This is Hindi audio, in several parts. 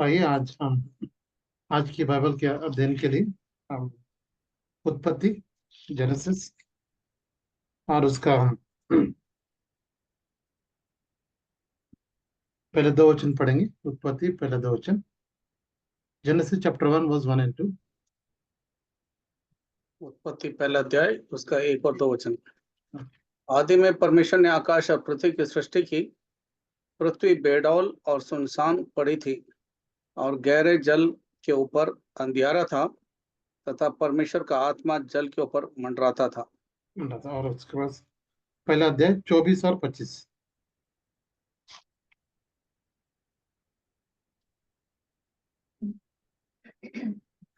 आइए आज हम आज की बाइबल के अध्ययन के लिए हम उत्पत्ति जेनेसिस और उसका हम पहले दो वचन पढ़ेंगे। उत्पत्ति पहले दो वचन, जेनेसिस चैप्टर 1 वर्स 1 and 2। उत्पत्ति पहला अध्याय उसका 1 और 2 वचन। आदि में परमेश्वर ने आकाश और पृथ्वी की सृष्टि की। पृथ्वी बेडौल और सुनसान पड़ी थी और गहरे जल के ऊपर अंधियारा था तथा परमेश्वर का आत्मा जल के ऊपर मंडराता था। और उसके बाद पहला अध्याय 24 और 25।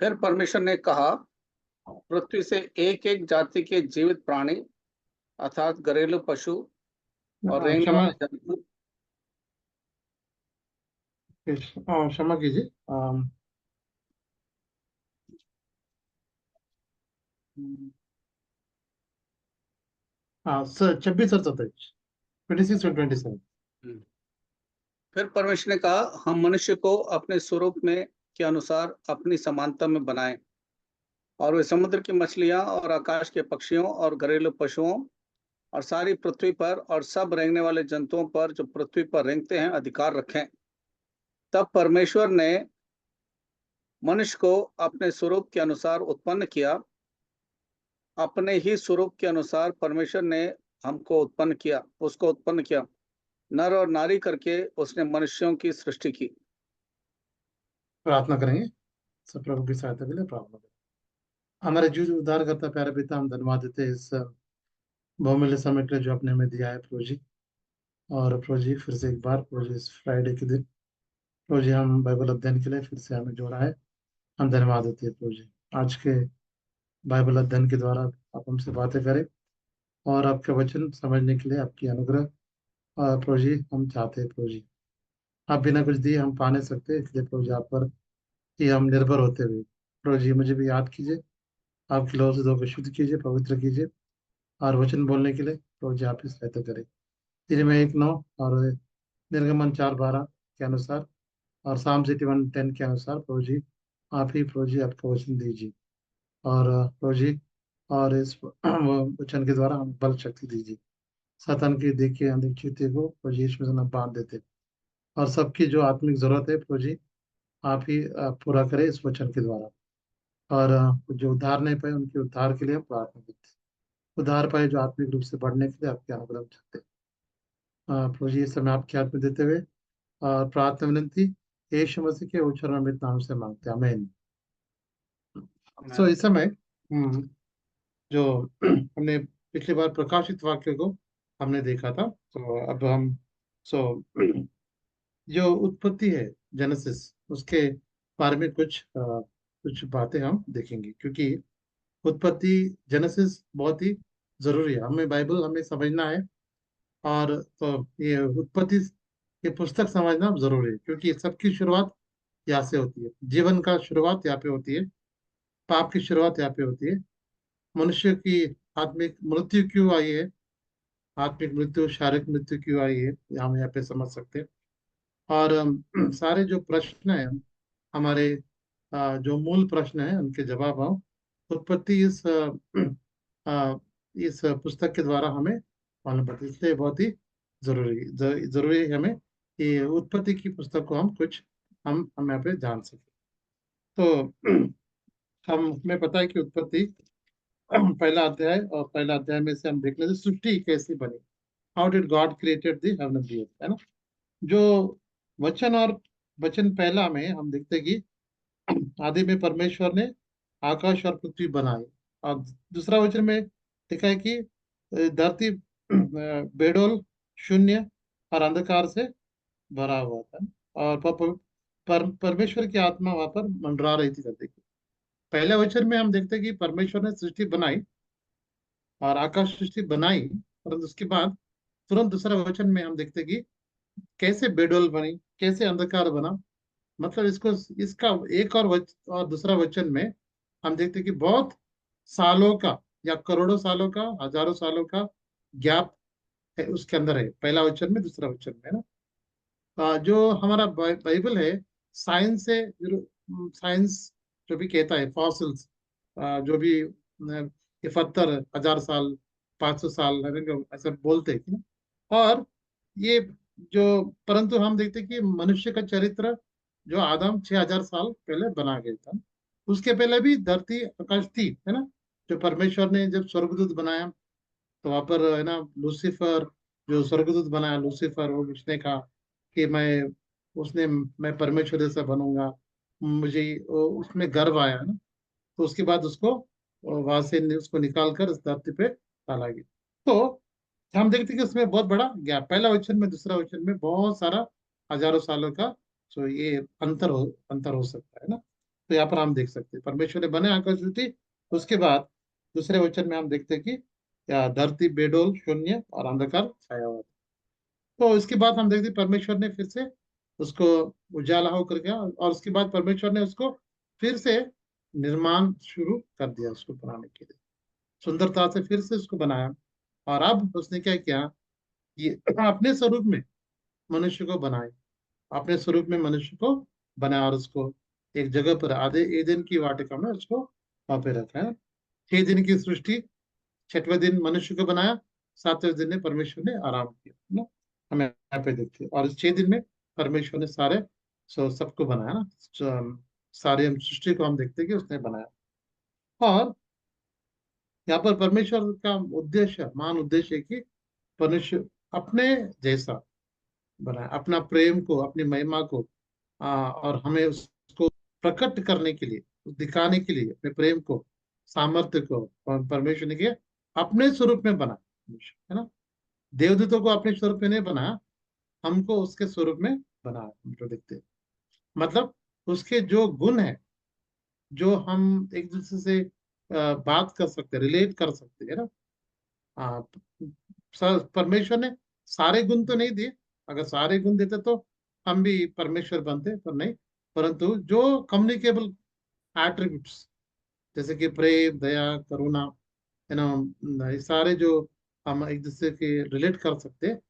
फिर परमेश्वर ने कहा, पृथ्वी से एक एक जाति के जीवित प्राणी अर्थात घरेलू पशु और रेंगने क्षमा वाले जंतु। क्षमा कीजिए। 26 और 27, 26 और 27। फिर परमेश्वर ने कहा, हम मनुष्य को अपने स्वरूप में के अनुसार अपनी समानता में बनाएं और वे समुद्र की मछलियां और आकाश के पक्षियों और घरेलू पशुओं और सारी पृथ्वी पर और सब रेंगने वाले जंतुओं पर जो पृथ्वी पर रेंगते हैं अधिकार रखें। तब परमेश्वर ने मनुष्य को अपने स्वरूप के अनुसार उत्पन्न किया। अपने ही स्वरूप के अनुसार परमेश्वर ने उसको उत्पन्न किया। नर और नारी करके उसने मनुष्यों की सृष्टि की। प्रार्थना करेंगे। सब प्रभु की सहायता के लिए प्रार्थना करें। हमारे जो उद्धार करता प्यारे पिता, हम धन्यवाद देते हैं इस बहुमूल्य समय के लिए जो आपने हमें दिया है प्रभु जी। और प्रभु जी फिर से एक बार प्रभु जी इस फ्राइडे के दिन प्रभु जी हम बाइबल अध्ययन के लिए फिर से हमें जोड़ा है। हम धन्यवाद देते हैं प्रभु जी। आज के बाइबल अध्ययन के द्वारा आप हमसे बातें करें और आपके वचन समझने के लिए आपकी अनुग्रह और प्रभु जी हम चाहते हैं प्रभु जी। आप बिना कुछ दिए हम पा नहीं सकते, इसलिए प्रभु जी आप पर ही हम निर्भर होते हुए प्रभु जी मुझे भी याद कीजिए। आपके लोगों से दो को शुद्ध कीजिए, पवित्र कीजिए और वचन बोलने के लिए प्रभु जी आप ही सहायता करें। तीन में 1:9 और निर्गमन 4:12 के अनुसार और साम 81:10 के अनुसार प्रभु जी आप ही प्रभु जी आपका वचन दीजिए। और प्रभु जी और इस वचन के द्वारा हम बल शक्ति दीजिए। सातान की देखिए अनिश्चित को प्रभु जी इसमें से न बांध देते और सबकी जो आत्मिक जरूरत है प्रभु जी आप ही पूरा करें इस वचन के द्वारा। और जो उद्धार नहीं पाए उनके उद्धार के लिए हम प्रार्थना करते हैं। उद्धार पाए जो आत्मिक रूप से बढ़ने के लिए आपके अनुग्रह चाहते हैं। प्रभु जी इस समय आपके हाथ में देते हुए और प्रार्थना विनंती यीशु मसीह के उच्चारण अमृत नाम से मांगते हैं, आमीन। इस समय जो हमने पिछली बार प्रकाशित वाक्य को हमने देखा था, तो अब हम सो जो उत्पत्ति है जेनेसिस उसके बारे में कुछ बातें हम देखेंगे, क्योंकि उत्पत्ति जेनेसिस बहुत ही जरूरी है। हमें बाइबल हमें समझना है और तो ये उत्पत्ति ये पुस्तक समझना जरूरी है, क्योंकि सबकी शुरुआत यहाँ से होती है। जीवन का शुरुआत यहाँ पे होती है, पाप की शुरुआत यहाँ पे होती है। मनुष्य की आत्मिक मृत्यु क्यों आई है, आत्मिक मृत्यु शारीरिक मृत्यु क्यों आई है, ये हम यहाँ पे समझ सकते हैं। और सारे जो प्रश्न है हमारे जो मूल प्रश्न है उनके जवाब हम उत्पत्ति इस पुस्तक के द्वारा हमें मालूम पड़ता है। इसलिए बहुत ही जरूरी है हमें कि उत्पत्ति की पुस्तक को हम यहाँ पे जान सके। तो हमें पता है कि उत्पत्ति पहला अध्याय, और पहला अध्याय में से हम देख लेते सृष्टि कैसी बनी, how did God created the heaven and the earth, है ना। जो वचन और वचन पहला में हम देखते हैं कि आदि में परमेश्वर ने आकाश और पृथ्वी बनाई। और दूसरा वचन में लिखा है कि धरती बेडोल, शून्य और अंधकार से भरा हुआ था। और परमेश्वर की आत्मा वहां पर मंडरा रही थी धरती की। पहले वचन में हम देखते हैं कि परमेश्वर ने सृष्टि बनाई और आकाश सृष्टि बनाई, परंतु उसके बाद तुरंत दूसरा वचन में हम देखते हैं कि कैसे बेडोल बनी, कैसे अंधकार बना। मतलब इसको इसका एक और दूसरा वचन में हम देखते हैं कि बहुत सालों का या करोड़ों सालों का, हजारों सालों का गैप है उसके अंदर है, पहला वचन में दूसरा वचन में, है ना। जो हमारा बाइबल है साइंस से, साइंस जो भी कहता है, फॉसिल्स जो भी 71,000 साल, 500 साल, है ना, ऐसा बोलते हैं कि ना। और ये जो, परंतु हम देखते हैं कि मनुष्य का चरित्र जो आदम 6,000 साल पहले बना गया था, उसके पहले भी धरती आकाश थी, है ना। जो परमेश्वर ने जब स्वर्गदूत बनाया, तो वहां पर, है ना, लूसीफर जो स्वर्गदूत बनाया, लूसीफर, वो उसने कहा कि मैं परमेश्वर जैसा बनूंगा, मुझे उसमें गर्व आया, है ना। तो उसके बाद उसको वहां से उसको निकाल कर इस धरती पे डाला गया। तो हम देखते हैं कि उसमें बहुत बड़ा गैप, पहला वचन में दूसरा वचन में बहुत सारा हजारों सालों का जो ये अंतर हो सकता है ना। तो यहाँ पर हम देख सकते हैं परमेश्वर ने बने आकाश पृथ्वी, उसके बाद दूसरे वचन में हम देखते हैं कि या धरती बेडोल, शून्य और अंधकार छाया हुआ था। तो इसके बाद हम देखते हैं परमेश्वर ने फिर से उसको उजाला होकर गया, और उसके बाद परमेश्वर ने उसको फिर से निर्माण शुरू कर दिया, उसको बनाने के लिए सुंदरता से फिर से उसको बनाया। और अब उसने क्या किया, ये अपने स्वरूप में मनुष्य को बनाए, अपने स्वरूप में मनुष्य को बनाया, और उसको एक जगह पर आधे एदन की वाटिका में उसको वहां पे रखा है। 6 दिन की सृष्टि, 6वें दिन मनुष्य को बनाया, 7वें दिन ने परमेश्वर ने आराम किया, है ना। हमें यहाँ पे देखते हैं, और इस 6 दिन में परमेश्वर ने सारे सबको बनाया ना। सारे हम सृष्टि को हम देखते हैं कि उसने बनाया। और यहाँ पर परमेश्वर का उद्देश्य, महान उद्देश्य है कि मनुष्य अपने जैसा बनाए, अपना प्रेम को, अपनी महिमा को, और हमें उसको प्रकट करने के लिए, दिखाने के लिए अपने प्रेम को, सामर्थ्य को, परमेश्वर ने किया अपने स्वरूप में बना, है ना। देवदूतों को अपने स्वरूप में नहीं बनाया, हमको उसके स्वरूप में बनाया, हम जो देखते हैं। मतलब उसके जो गुण है, जो हम एक दूसरे से बात कर सकते, रिलेट कर सकते हैं ना। हाँ, परमेश्वर ने सारे गुण तो नहीं दिए, अगर सारे गुण देते तो हम भी परमेश्वर बनते, पर नहीं। परंतु जो कम्युनिकेबल एट्रीब्यूट्स, जैसे कि प्रेम, दया, करुणा, है ना, ये सारे जो हम एक दूसरे के रिलेट कर सकते हैं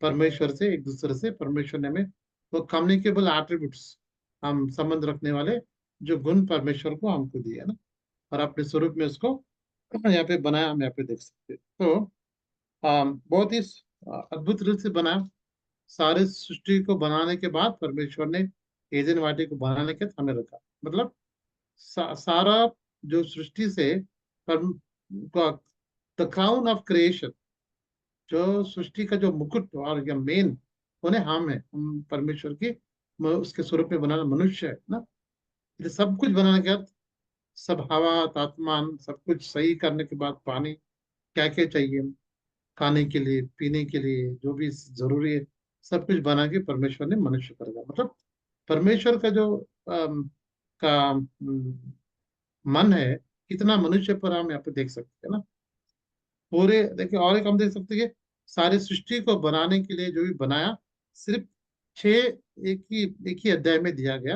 परमेश्वर से, एक दूसरे से, परमेश्वर ने हमें वो कम्युनिकेबल एट्रीब्यूट्स, हम संबंध रखने वाले जो गुण परमेश्वर को हमको दिए, है ना। और अपने स्वरूप में उसको यहाँ पे बनाया, हम यहाँ पे देख सकते हैं। तो बहुत ही अद्भुत रूप से बनाया। सारे सृष्टि को बनाने के बाद परमेश्वर ने एदन वाटी को बनाने के हमें रखा, मतलब सारा जो सृष्टि से द क्राउन ऑफ क्रिएशन, जो सृष्टि का जो मुकुट और या मेन होने हम है, हम परमेश्वर की उसके स्वरूप में बनाना मनुष्य है ना। ये सब कुछ बनाने के बाद, सब हवा, तापमान, सब कुछ सही करने के बाद, पानी क्या क्या चाहिए खाने के लिए, पीने के लिए, जो भी जरूरी है, सब कुछ बना के परमेश्वर ने मनुष्य कर दिया। मतलब परमेश्वर का जो मन है, कितना मनुष्य पर हम यहाँ पे देख सकते हैं ना। पूरे देखिए, और एक हम देख सकते हैं कि सारी सृष्टि को बनाने के लिए जो भी बनाया, सिर्फ छह, एक ही अध्याय में दिया गया,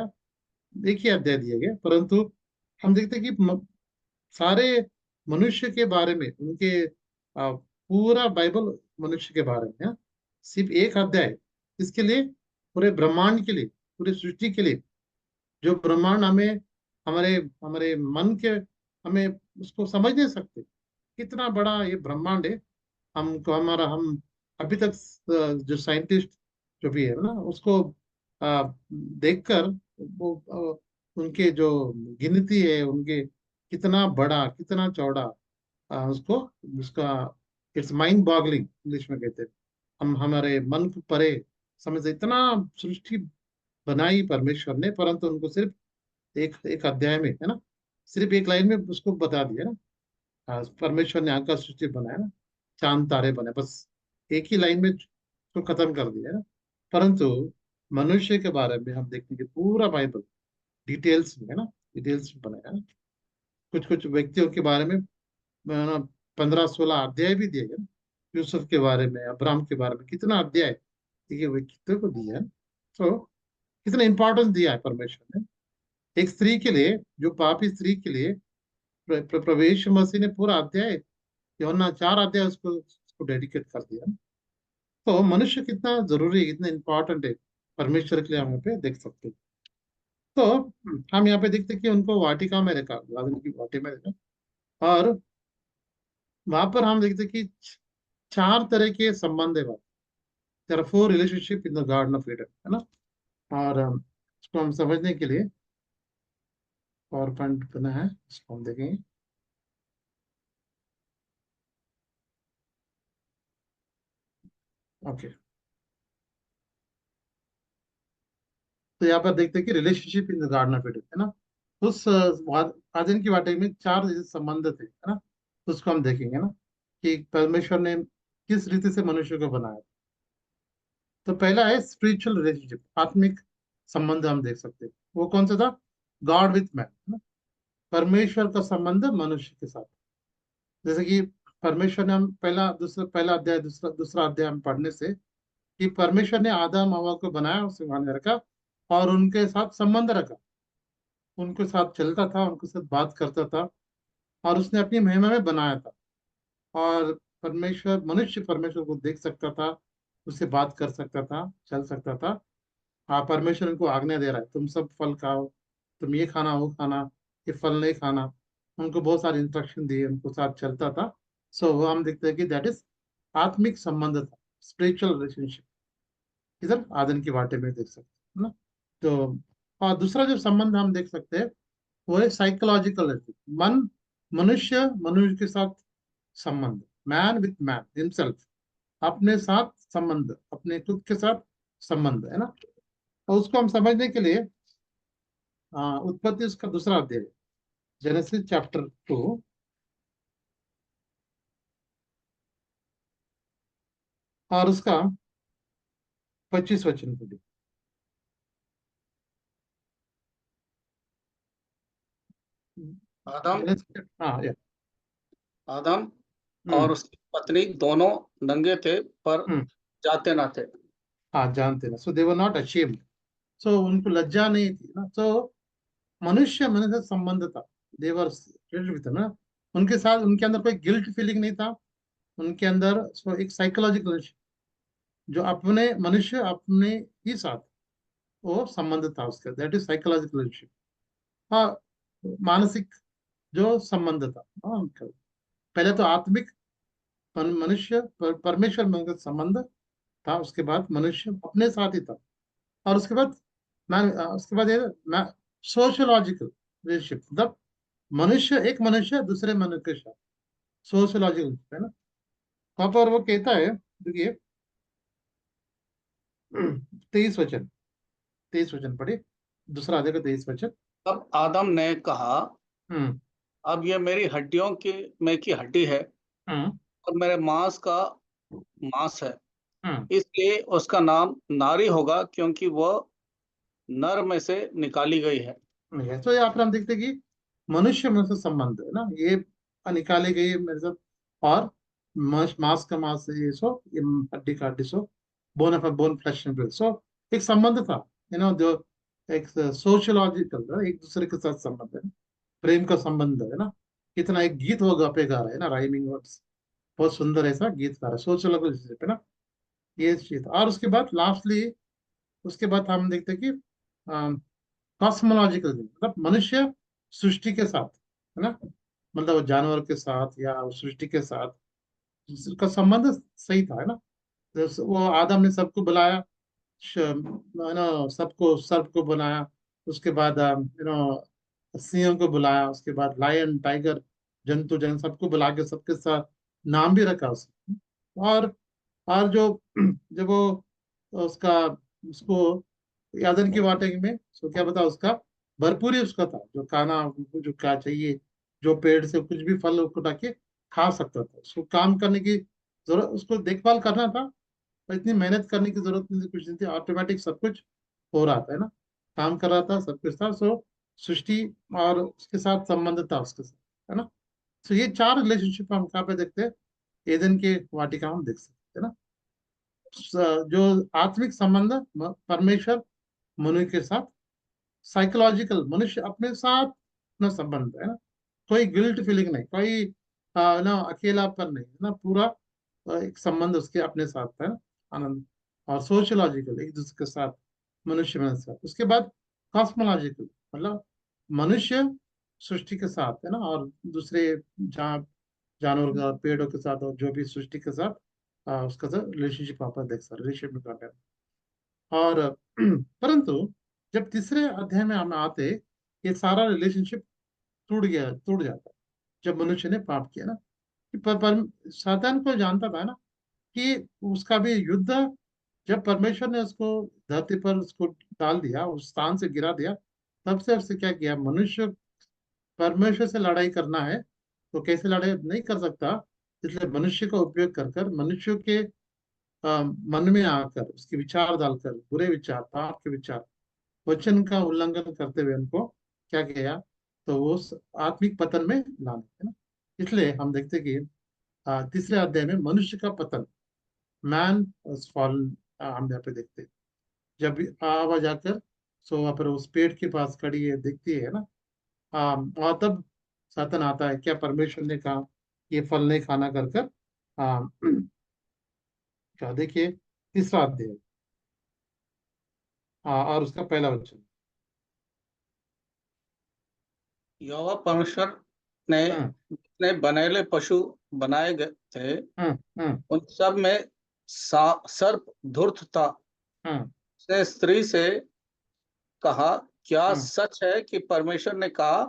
एक ही अध्याय दिया गया। परंतु हम देखते हैं कि सारे मनुष्य के बारे में, उनके पूरा बाइबल मनुष्य के बारे में है। सिर्फ एक अध्याय इसके लिए, पूरे ब्रह्मांड के लिए, पूरी सृष्टि के लिए, जो ब्रह्मांड हमें, हमारे हमारे मन के, हमें उसको समझ नहीं सकते, कितना बड़ा ये ब्रह्मांड है। हमको हमारा हम अभी तक जो साइंटिस्ट जो भी है ना, उसको देखकर वो उनके जो गिनती है, उनके कितना बड़ा, कितना चौड़ा, उसको, उसका, इट्स माइंड बॉगलिंग इंग्लिश में कहते हैं। हम हमारे मन को परे समझ, इतना सृष्टि बनाई परमेश्वर ने, परंतु उनको सिर्फ एक एक अध्याय में, है ना, सिर्फ एक लाइन में उसको बता दिया ना। परमेश्वर ने आकाश सृष्टि बनाया ना, चांद तारे बने, बस एक ही लाइन में उसको खत्म कर दिया है ना। परंतु मनुष्य के बारे में हम देखेंगे पूरा बाइबल डिटेल्स में, है ना, डिटेल्स में बनाया है। कुछ कुछ व्यक्तियों के बारे में, ना, 15-16 अध्याय भी दिए गए ना। यूसुफ के बारे में, अब्राहम के बारे में कितना अध्याय, देखिए व्यक्तित्व को दिया है। तो कितना इंपॉर्टेंस दिया है परमेश्वर ने एक स्त्री के लिए, जो पापी स्त्री के लिए। प्रवेश मसीह ने पूरा अध्याय, यूहन्ना 4 अध्याय उसको डेडिकेट कर दिया। तो मनुष्य कितना जरूरी है, कितना इंपॉर्टेंट है परमेश्वर के लिए, हम यहाँ पे देख सकते हैं। तो हम यहाँ पे देखते हैं कि उनको वाटिका में रखा, गार्डन की वाटिका में रखा, और वहां पर हम देखते हैं कि चार तरह के संबंध है वहाँ। There are four relationship in the garden of Eden, है ना। और इसको हम समझने के लिए पावर पॉइंट बना है, इसको हम देखेंगे। ओके, तो यहाँ पर देखते हैं कि relationship in the garden of Eden, है ना। उस गार्डन की वाटिका में चार जैसे संबंध थे, है ना। उसको हम देखेंगे ना, कि परमेश्वर ने किस रीति से मनुष्य को बनाया। तो पहला है स्पिरिचुअल रिलेशनशिप, आत्मिक संबंध हम देख सकते हैं। वो कौन सा था? गॉड विथ मैन, है ना। परमेश्वर का संबंध मनुष्य के साथ। जैसे कि परमेश्वर ने, हम पहला अध्याय दूसरा दूसरा अध्याय हम पढ़ने से, कि परमेश्वर ने आदम हवा को बनाया, उसे वहां रखा और उनके साथ संबंध रखा, उनके साथ चलता था, उनके साथ बात करता था, और उसने अपनी महिमा में बनाया था। और मनुष्य परमेश्वर को देख सकता था, उससे बात कर सकता था, चल सकता था। हाँ, परमेश्वर उनको आज्ञा दे रहा है, तुम सब फल खाओ, तुम ये खाना वो खाना, ये फल नहीं खाना। उनको बहुत सारे इंस्ट्रक्शन दिए, उनको साथ चलता था। सो वो हम देखते हैं कि दैट इज आत्मिक संबंध था, स्पिरिचुअल रिलेशनशिप। इधर आदन की वाटे में देख सकते हैं, है ना। तो और दूसरा जो संबंध हम देख सकते हैं, वो है साइकोलॉजिकल। मन मनुष्य के साथ संबंध, मैन विथ मैन हिमसेल्फ, अपने साथ संबंध, अपने खुद के साथ संबंध, है ना। और उसको हम समझने के लिए उत्पत्ति उसका दूसरा अध्याय, जेनेसिस चैप्टर 2, और उसका 25 वचन को देखिए। आदम हाँ या आदम और हम्म उसकी पत्नी दोनों नंगे थे पर हम्म जाते ना थे। हाँ, जानते ना, सो दे वर नॉट अशेम्ड। सो उनको लज्जा नहीं थी ना। सो मनुष्य मनुष्य से संबंध था, देवर विद ना। उनके साथ, उनके अंदर कोई गिल्ट फीलिंग नहीं था। उनके अंदर सो एक साइकोलॉजिकल, जो अपने मनुष्य अपने ही साथ वो संबंध था उसका, दैट इज साइकोलॉजिकल रिलेशनशिप। हाँ, मानसिक जो संबंध था, हाँ उनका। पहले तो आत्मिक, परमेश्वर में उनका संबंध था, उसके बाद मनुष्य अपने साथ ही था। और उसके बाद मैं उसके बाद ये मैं सोशियोलॉजिकल रिलेशनशिप, मतलब मनुष्य दूसरे मनुष्य के साथ सोशियोलॉजिकल, है ना। वहां पर वो कहता है, देखिए 23 वचन, 23 वचन पढ़े, दूसरा अध्याय का 23 वचन। तब आदम ने कहा, हम्म अब यह मेरी हड्डियों की में की हड्डी है हम्म और मेरे मांस का मांस है। हम्म इसलिए उसका नाम नारी होगा, क्योंकि वह नर में से निकाली गई है। नहीं है। तो यहाँ पर हम देखते हैं कि मनुष्य में से संबंध है ना, ये निकाले गए मेरे साथ। और मांस का मांस है ये, सो ये हड्डी का हड्डी, so bone of bone, flesh and blood. So एक संबंध था, जो एक सोशियोलॉजिकल, एक दूसरे के साथ संबंध है, प्रेम का संबंध है ना। कितना एक गीत वो गा पे गा रहा है ना, राइमिंग वर्ड्स, बहुत सुंदर ऐसा गीत गा रहा है, सोशियोलॉजिकल है ना। ये चीज, और उसके बाद लास्टली, उसके बाद हम देखते हैं कि कॉस्मोलॉजिकल, मतलब मनुष्य सृष्टि के साथ, है ना। मतलब वो जानवर के साथ या सृष्टि के साथ उसका संबंध सही था, है ना। तो वो आदम ने सबको बुलाया, है ना, सबको, सर्प को बनाया। उसके बाद सिंह को बुलाया, उसके बाद लायन, टाइगर, जंतु जन सबको बुला के सबके साथ नाम भी रखा उसने। और जो जब वो उसका उसको यादन की वाटिका में, सो क्या बता, उसका भरपूर ही उसका था, जो खाना उनको जो क्या चाहिए, जो पेड़ से कुछ भी फल उठा के खा सकता था। उसको काम करने की जरूरत, उसको देखभाल करना था, और इतनी मेहनत करने की जरूरत नहीं थी, कुछ नहीं थी, ऑटोमेटिक सब कुछ हो रहा था, है ना। काम कर रहा था, सब कुछ था। सो सृष्टि और उसके साथ संबंध था उसके साथ, है ना। सो ये चार रिलेशनशिप हम कहाँ पे देखते हैं? एदन के वाटिका में हम देख सकते हैं ना। जो आत्मिक संबंध, परमेश्वर मनुष्य के साथ, साइकोलॉजिकल, मनुष्य अपने साथ ना संबंध, है ना। कोई गिल्ट फीलिंग नहीं, कोई ना अकेलापन नहीं, है ना। पूरा एक संबंध उसके अपने साथ है ना, आनंद। और सोशियोलॉजिकल, एक दूसरे के साथ, मनुष्य में साथ। उसके बाद कॉस्मोलॉजिकल, मतलब मनुष्य सृष्टि के साथ है ना, और दूसरे जहाँ जानवर का पेड़ों के साथ और जो भी सृष्टि के साथ उसका जो रिलेशनशिप आप देख सकते, रिलेशनशिप। और परंतु जब तीसरे अध्याय में हम आते, ये सारा रिलेशनशिप टूट जाता है जब मनुष्य ने पाप किया ना। कि सातान को जानता था ना कि उसका भी युद्ध, जब परमेश्वर ने उसको धरती पर उसको डाल दिया, उस स्थान से गिरा दिया, तब से उससे क्या किया, मनुष्य परमेश्वर से लड़ाई करना है तो कैसे लड़ाई नहीं कर सकता। इसलिए मनुष्य का उपयोग कर कर मनुष्य के मन में आकर उसके विचार डालकर, बुरे विचार, पाप के विचार, वचन का उल्लंघन करते हुए उनको क्या किया, तो वो उस आत्मिक पतन में लाने है ना। इसलिए हम देखते कि तीसरे अध्याय में मनुष्य का पतन, मैन फॉलन, हम यहाँ पे देखते हैं। जब भी आवाज आकर, सो वहाँ पर उस पेड़ के पास खड़ी है, दिखती है ना। और तब सातन आता है, क्या परमेश्वर ने कहा ये फल नहीं खाना कर कर। आ, क्या देखिए, तीसरा अध्याय, और उसका पहला वचन। यहोवा परमेश्वर ने हम्म जितने बनेले पशु बनाए गए थे, हम्म हम्म उन सब में सर्प धूर्त था। हम्म उसने स्त्री से कहा, क्या हम्म सच है कि परमेश्वर ने कहा,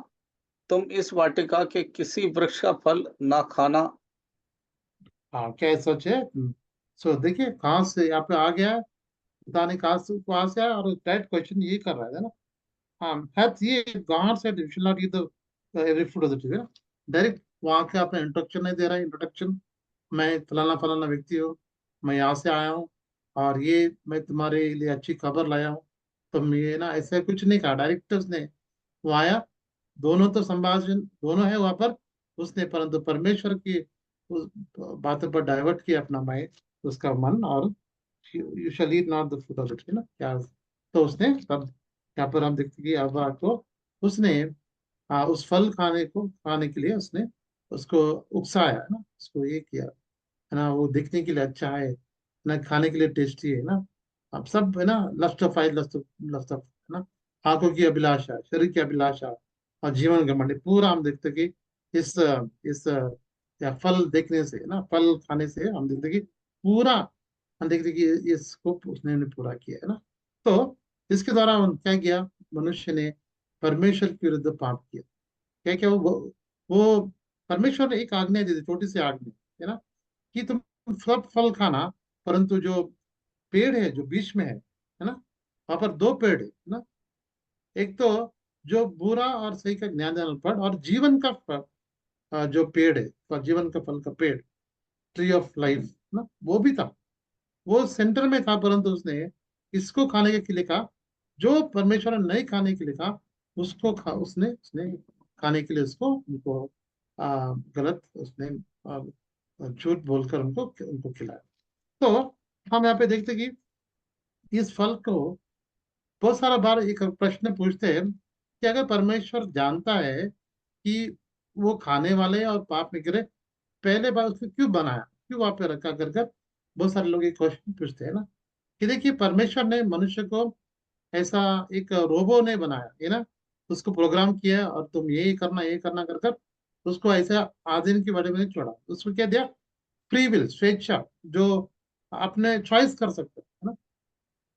तुम इस वाटिका के किसी वृक्ष का फल ना खाना? हाँ, क्या सोचे। सो देखिए कहाँ से यहाँ पे आ गया है, पता नहीं कहाँ से आया, और डायरेक्ट क्वेश्चन ये कर रहा है ना। हाँ, है तो ये, God said you should not eat the every fruit of the tree, है ना। डायरेक्ट वहाँ के आपने इंट्रोडक्शन नहीं दे रहा है, इंट्रोडक्शन, मैं फलाना फलाना व्यक्ति हूँ, मैं यहाँ से आया हूँ, और ये मैं तुम्हारे लिए अच्छी खबर लाया हूँ, तुम ये ना, ऐसे कुछ नहीं कहा, डायरेक्ट उसने वो आया। दोनों तो संभाषण दोनों है वहां पर, उसने परंतु परमेश्वर की उस बातों पर डाइवर्ट किया अपना माइंड, उसका मन, और you shall eat not the fruit of the tree ना, क्या। तो उसने तब यहाँ पर हम देखते कि हवा को उसने उस फल खाने के लिए उसने उसको उकसाया है ना, उसको ये किया है ना, वो दिखने के लिए अच्छा है ना, खाने के लिए टेस्टी है ना। अब सब है ना, lust of eye, lust of है ना, आंखों की अभिलाषा, शरीर की अभिलाषा, और जीवन घमंड, पूरा हम देखते कि इस या फल देखने से ना, फल खाने से हम देखते कि पूरा, हम देखते कि इसको उसने ने पूरा किया है ना। तो इसके द्वारा क्या किया, मनुष्य ने परमेश्वर के विरुद्ध पाप किया। क्या क्या वो परमेश्वर ने एक आज्ञा दी थी, छोटी सी आज्ञा, है ना, कि तुम सब फल खाना, परंतु जो पेड़ है जो बीच में है ना, वहां पर दो पेड़ है ना। एक तो जो बुरा और सही का ज्ञान देने पर, और जीवन का फल, जो पेड़ है, और जीवन का फल का पेड़, ट्री ऑफ लाइफ ना, वो भी था, वो सेंटर में था, परंतु उसने इसको खाने के लिए कहा, जो परमेश्वर ने नहीं खाने के लिए कहा, उसने उसने खाने के लिए उसको उनको गलत उसने झूठ बोलकर उनको उनको खिलाया। तो हम यहाँ पे देखते कि इस फल को बहुत सारा बार एक प्रश्न पूछते हैं कि अगर परमेश्वर जानता है कि वो खाने वाले हैं और पाप में गिरे, पहले बार उसको क्यों बनाया, क्यों वहां पे रखा कर कर। बहुत सारे लोग ये क्वेश्चन पूछते हैं ना, कि देखिए परमेश्वर ने मनुष्य को ऐसा एक रोबो ने बनाया है ना, उसको प्रोग्राम किया और तुम ये करना कर कर उसको ऐसा आधीन की बड़े में नहीं छोड़ा, उसको क्या दिया, फ्री विल, स्वेच्छा, जो अपने चॉइस कर सकते है ना।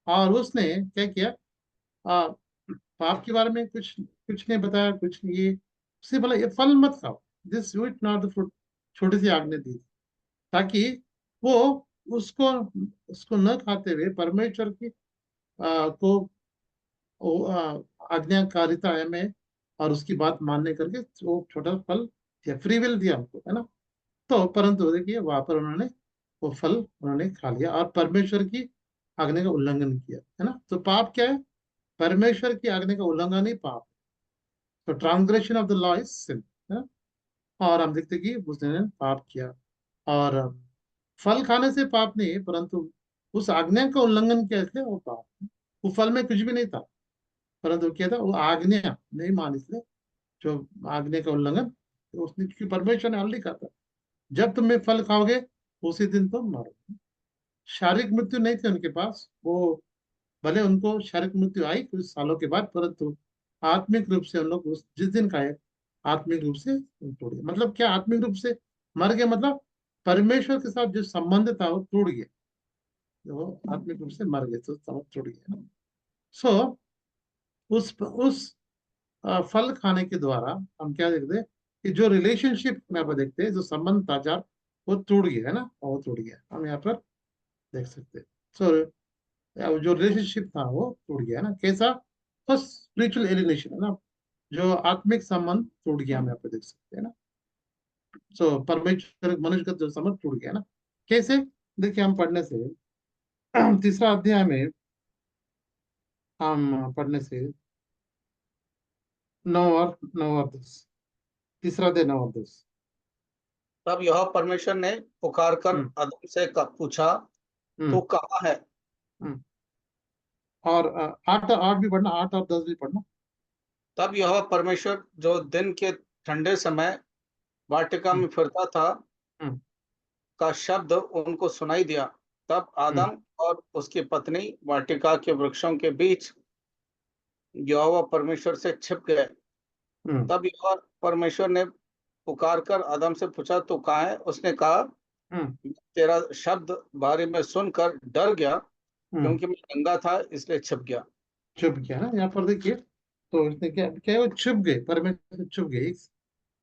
और उसने क्या किया, आ, पाप के बारे में कुछ कुछ नहीं बताया, कुछ नहीं, ये उसने बोला ये फल मत खाओ, this you it not the fruit, छोटी सी आज्ञा दी, ताकि वो उसको उसको न खाते हुए परमेश्वर की को आज्ञाकारिता है में, और उसकी बात मानने करके वो छोटा फल दिया, फ्री विल दिया हमको, है ना। तो परंतु देखिए वहां पर उन्होंने वो फल उन्होंने खा लिया और परमेश्वर की आज्ञा का उल्लंघन किया, है ना। तो पाप क्या है, परमेश्वर की आज्ञा का उल्लंघन ही पाप। तो transgression of the law is sin, है ना। और हम देखते कि उसने पाप किया, और फल खाने से पाप नहीं, परंतु उस आज्ञा का उल्लंघन किया, इसलिए वो पाप। वो फल में कुछ भी नहीं था, परंतु क्या था, वो आज्ञा नहीं मान, इसलिए जो आज्ञा का उल्लंघन, तो उसने, क्योंकि परमेश्वर ने ऑलरेडी कहा था जब तुम में फल खाओगे उसी दिन तुम मरोगे। शारीरिक मृत्यु नहीं थी उनके पास, वो भले उनको शारीरिक मृत्यु आई कुछ सालों के बाद, परंतु आत्मिक रूप से उन लोग उस जिस दिन खाए आत्मिक रूप से टूट गए। मतलब क्या आत्मिक रूप से मर गए, मतलब परमेश्वर के साथ जो संबंध था वो टूट गया, वो आत्मिक रूप से मर गए तो संबंध टूट गया ना। सो उस फल खाने के द्वारा हम क्या देखते हैं कि जो रिलेशनशिप में आप देखते हैं, जो संबंध था चार, वो टूट गया है ना, वो टूट गया, हम यहाँ पर देख सकते हैं। सो जो रिलेशनशिप था वो टूट गया है ना, कैसा? फर्स्ट स्पिरिचुअल एलिनेशन है ना, जो आत्मिक संबंध टूट गया, हम यहाँ पे देख सकते हैं ना। सो परमेश्वर मनुष्य का जो संबंध टूट गया ना, कैसे? देखिए हम पढ़ने से तीसरा अध्याय में हम पढ़ने से 9 और 10, तीसरा अध्याय 9 और 10। तब यह परमेश्वर ने पुकार कर हम्म आदम से पूछा, तू हम्म कहाँ है? हम्म। और 8 8 भी पढ़ना, 8 और 10 भी पढ़ना। तब यह परमेश्वर जो दिन के ठंडे समय वाटिका हम्म में फिरता था हम्म का शब्द उनको सुनाई दिया। तब हम्म आदम और उसकी पत्नी वाटिका के वृक्षों के बीच यहोवा परमेश्वर से छिप गए। हम्म तब यहोवा परमेश्वर ने पुकार कर आदम से पूछा, तू कहाँ है? उसने कहा, हम्म तेरा शब्द बारी में सुनकर डर गया, हम्म। क्योंकि मैं नंगा था इसलिए छिप गया। चुप गया ना, यहाँ पर देखिए। तो इसने क्या क्या वो चुप गए, परमेश्वर चुप गए।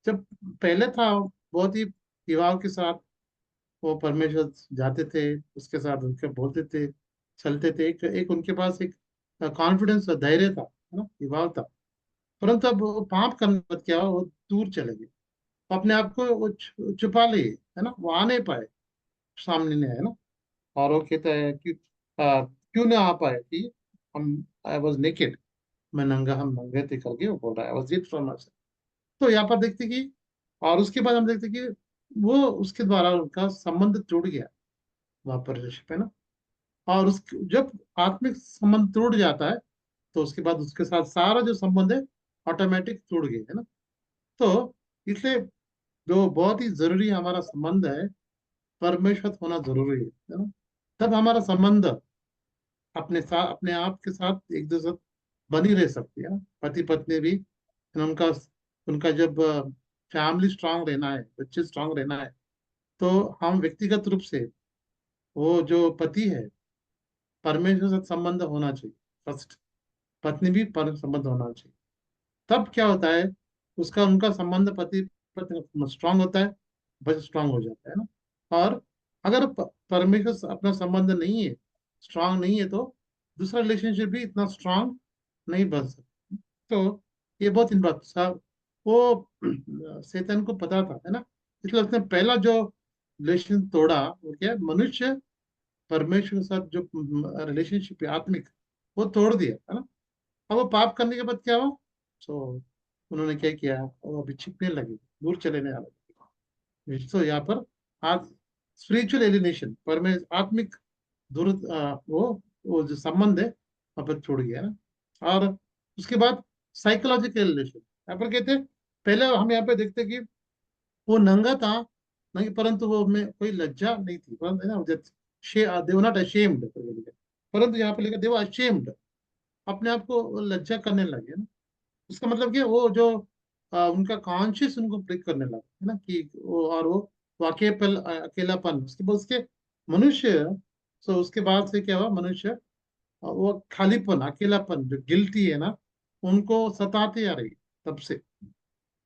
जब पहले था बहुत ही विवाह के साथ वो परमेश्वर जाते थे, उसके साथ उनके बोलते थे, चलते थे, एक एक उनके पास एक कॉन्फिडेंस, धैर्य था, है ना, विवाह था। परंतु अब वो पाप करने के बाद क्या हुआ, वो दूर चले गए, अपने आप को वो छुपा लिए, है ना, वो आ नहीं पाए, सामने नहीं आए ना। और वो कहता है कि क्यों ना आ पाए कि हम आई वॉज नेकेड, मैं नंगा, हम नंगे थे करके वो बोल रहा है, आई वॉज हिड फ्रॉम। तो यहाँ पर देखते कि, और उसके बाद हम देखते कि वो उसके द्वारा उनका संबंध टूट गया, वहां पर ऋषि है ना। और उस जब आत्मिक संबंध टूट जाता है, तो उसके बाद उसके साथ सारा जो संबंध है ऑटोमेटिक टूट गया है ना। तो इसलिए जो बहुत ही जरूरी हमारा संबंध है, परमेश्वर होना जरूरी है ना। तब हमारा संबंध अपने साथ, अपने आप के साथ एक दूसरे साथ बनी रह सकती है ना, पति पत्नी भी। उनका उनका जब फैमिली स्ट्रांग रहना है, बच्चे स्ट्रांग रहना है, तो हम व्यक्तिगत रूप से, वो जो पति है, परमेश्वर से संबंध होना चाहिए फर्स्ट, पत्नी भी पर संबंध होना चाहिए। तब क्या होता है, उसका उनका संबंध पति पत्नी स्ट्रांग होता है, बस स्ट्रांग हो जाता है ना। और अगर परमेश्वर से अपना संबंध नहीं है, स्ट्रांग नहीं है, तो दूसरा रिलेशनशिप भी इतना स्ट्रांग नहीं बन सकता। तो ये बहुत बात साहब, वो शैतान को पता था, है ना। इसलिए उसने पहला जो रिलेशन तोड़ा, वो क्या है, मनुष्य परमेश्वर के साथ जो रिलेशनशिप है आत्मिक, वो तोड़ दिया, है ना। अब वो पाप करने के बाद क्या हुआ? सो उन्होंने क्या किया, वो अभी छिपने लगे, दूर चले लगे। तो यहाँ पर आज स्पिरिचुअल एलिनेशन, आत्मिक दूर, वो जो संबंध है वहां पर छूट गया ना। और उसके बाद साइकोलॉजिकल एलिनेशन, यहाँ पर कहते हैं, पहले हम यहाँ पे देखते कि वो नंगा था, नहीं, परंतु वो में कोई लज्जा नहीं थी, परंतु है ना, दे वर नॉट अशेम्ड, परंतु यहाँ पे लिखा दे वर अशेम्ड, अपने आप को वो लज्जा करने लगे ना। उसका मतलब कि वो जो उनका कॉन्शियस उनको ब्रेक करने लगा, है ना, कि वो, और वो अकेलापन, उसके बाद उसके मनुष्य, सो उसके बाद से क्या हुआ, मनुष्य वो खालीपन, अकेलापन, जो गिल्टी है ना, उनको सताते आ रही तब से।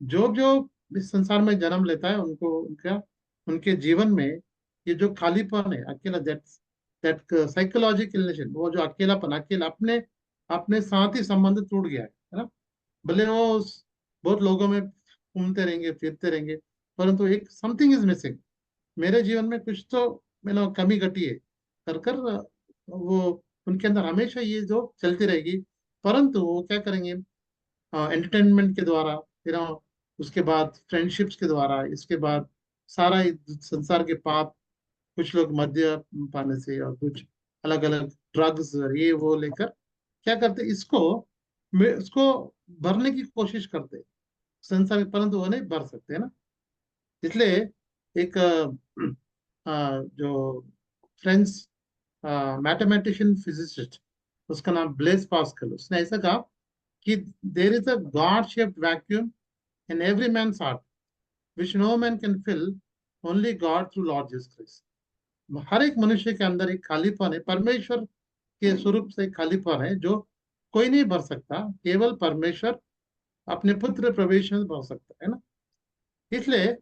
जो जो इस संसार में जन्म लेता है, उनको उनका उनके जीवन में ये जो खालीपन है, अकेला, दैट दैट साइकोलॉजिकल, वो जो अकेलापन, अकेला, अपने अपने साथ ही संबंध टूट गया है ना। भले वो बहुत लोगों में घूमते रहेंगे, फिरते रहेंगे, परंतु एक समथिंग इज मिसिंग, मेरे जीवन में कुछ तो कमी घटी है, कर कर वो उनके अंदर हमेशा ये जो चलती रहेगी। परंतु वो क्या करेंगे, एंटरटेनमेंट के द्वारा, फिर उसके बाद फ्रेंडशिप्स के द्वारा, इसके बाद सारा ही संसार के पाप, कुछ लोग मद्य पाने से, और कुछ अलग अलग ड्रग्स ये वो लेकर क्या करते, इसको भरने की कोशिश करते संसार में, परंतु वो नहीं भर सकते, है ना। इसलिए एक जो फ्रेंच मैथमेटिशियन फिजिसिस्ट, उसका नाम ब्लेस पास्कल, उसने ऐसा कहा कि there is a God shaped vacuum in every man's heart which no man can fill, only God through Lord Jesus Christ. हर एक मनुष्य के अंदर एक खालीपन है, परमेश्वर के स्वरूप से एक खालीपन है जो कोई नहीं भर सकता, केवल परमेश्वर अपने पुत्र प्रवेश में भर सकता है ना। इसलिए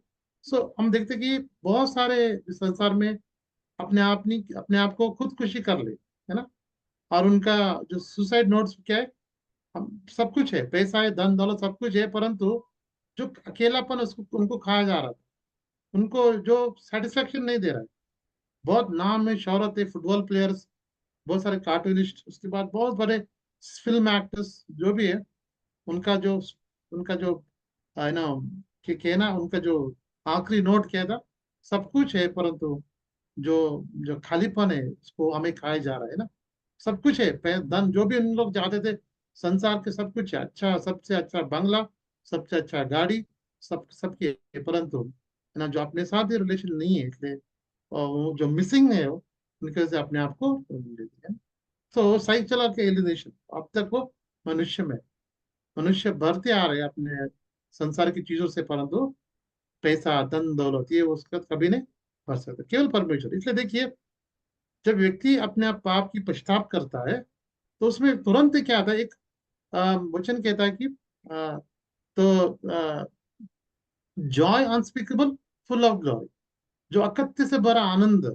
हम देखते कि बहुत सारे इस संसार में अपने आप को खुदकुशी कर ले, है ना। और उनका जो सुसाइड नोट्स क्या है, हम सब कुछ है, पैसा है, धन दौलत सब कुछ है, परंतु जो अकेलापन उसको उनको खाया जा रहा था, उनको जो सेटिस्फेक्शन नहीं दे रहा है। बहुत नाम है, शोहरत है, फुटबॉल प्लेयर्स, बहुत सारे कार्टूनिस्ट, उसके बाद बहुत बड़े फिल्म एक्टर्स जो भी है, उनका जो उनका जो है ना, कि कहना उनका जो आखिरी नोट क्या था, सब कुछ है परंतु जो जो खालीपन है उसको हमें खाया जा रहा है ना। सब कुछ है, धन जो भी उन लोग चाहते थे, संसार के सब कुछ है, अच्छा, सबसे अच्छा बंगला, सबसे अच्छा गाड़ी, सब सबके है, परंतु है ना, जो अपने साथ ही रिलेशन नहीं है, इसलिए वो जो मिसिंग है वो उनके वजह से अपने आप को ले दिया। तो साइकिल के एलिनेशन अब तक वो मनुष्य में, मनुष्य बढ़ते आ रहे हैं अपने संसार की चीजों से, परंतु पैसा, धन दौलत, ये उसका कभी नहीं भर सकता, केवल परमेश्वर। इसलिए देखिए, जब व्यक्ति अपने आप पाप की पश्चाताप करता है, तो उसमें तुरंत क्या आता है, एक वचन कहता है कि अ, तो Joy unspeakable, full of glory, जो अकत्य से भरा आनंद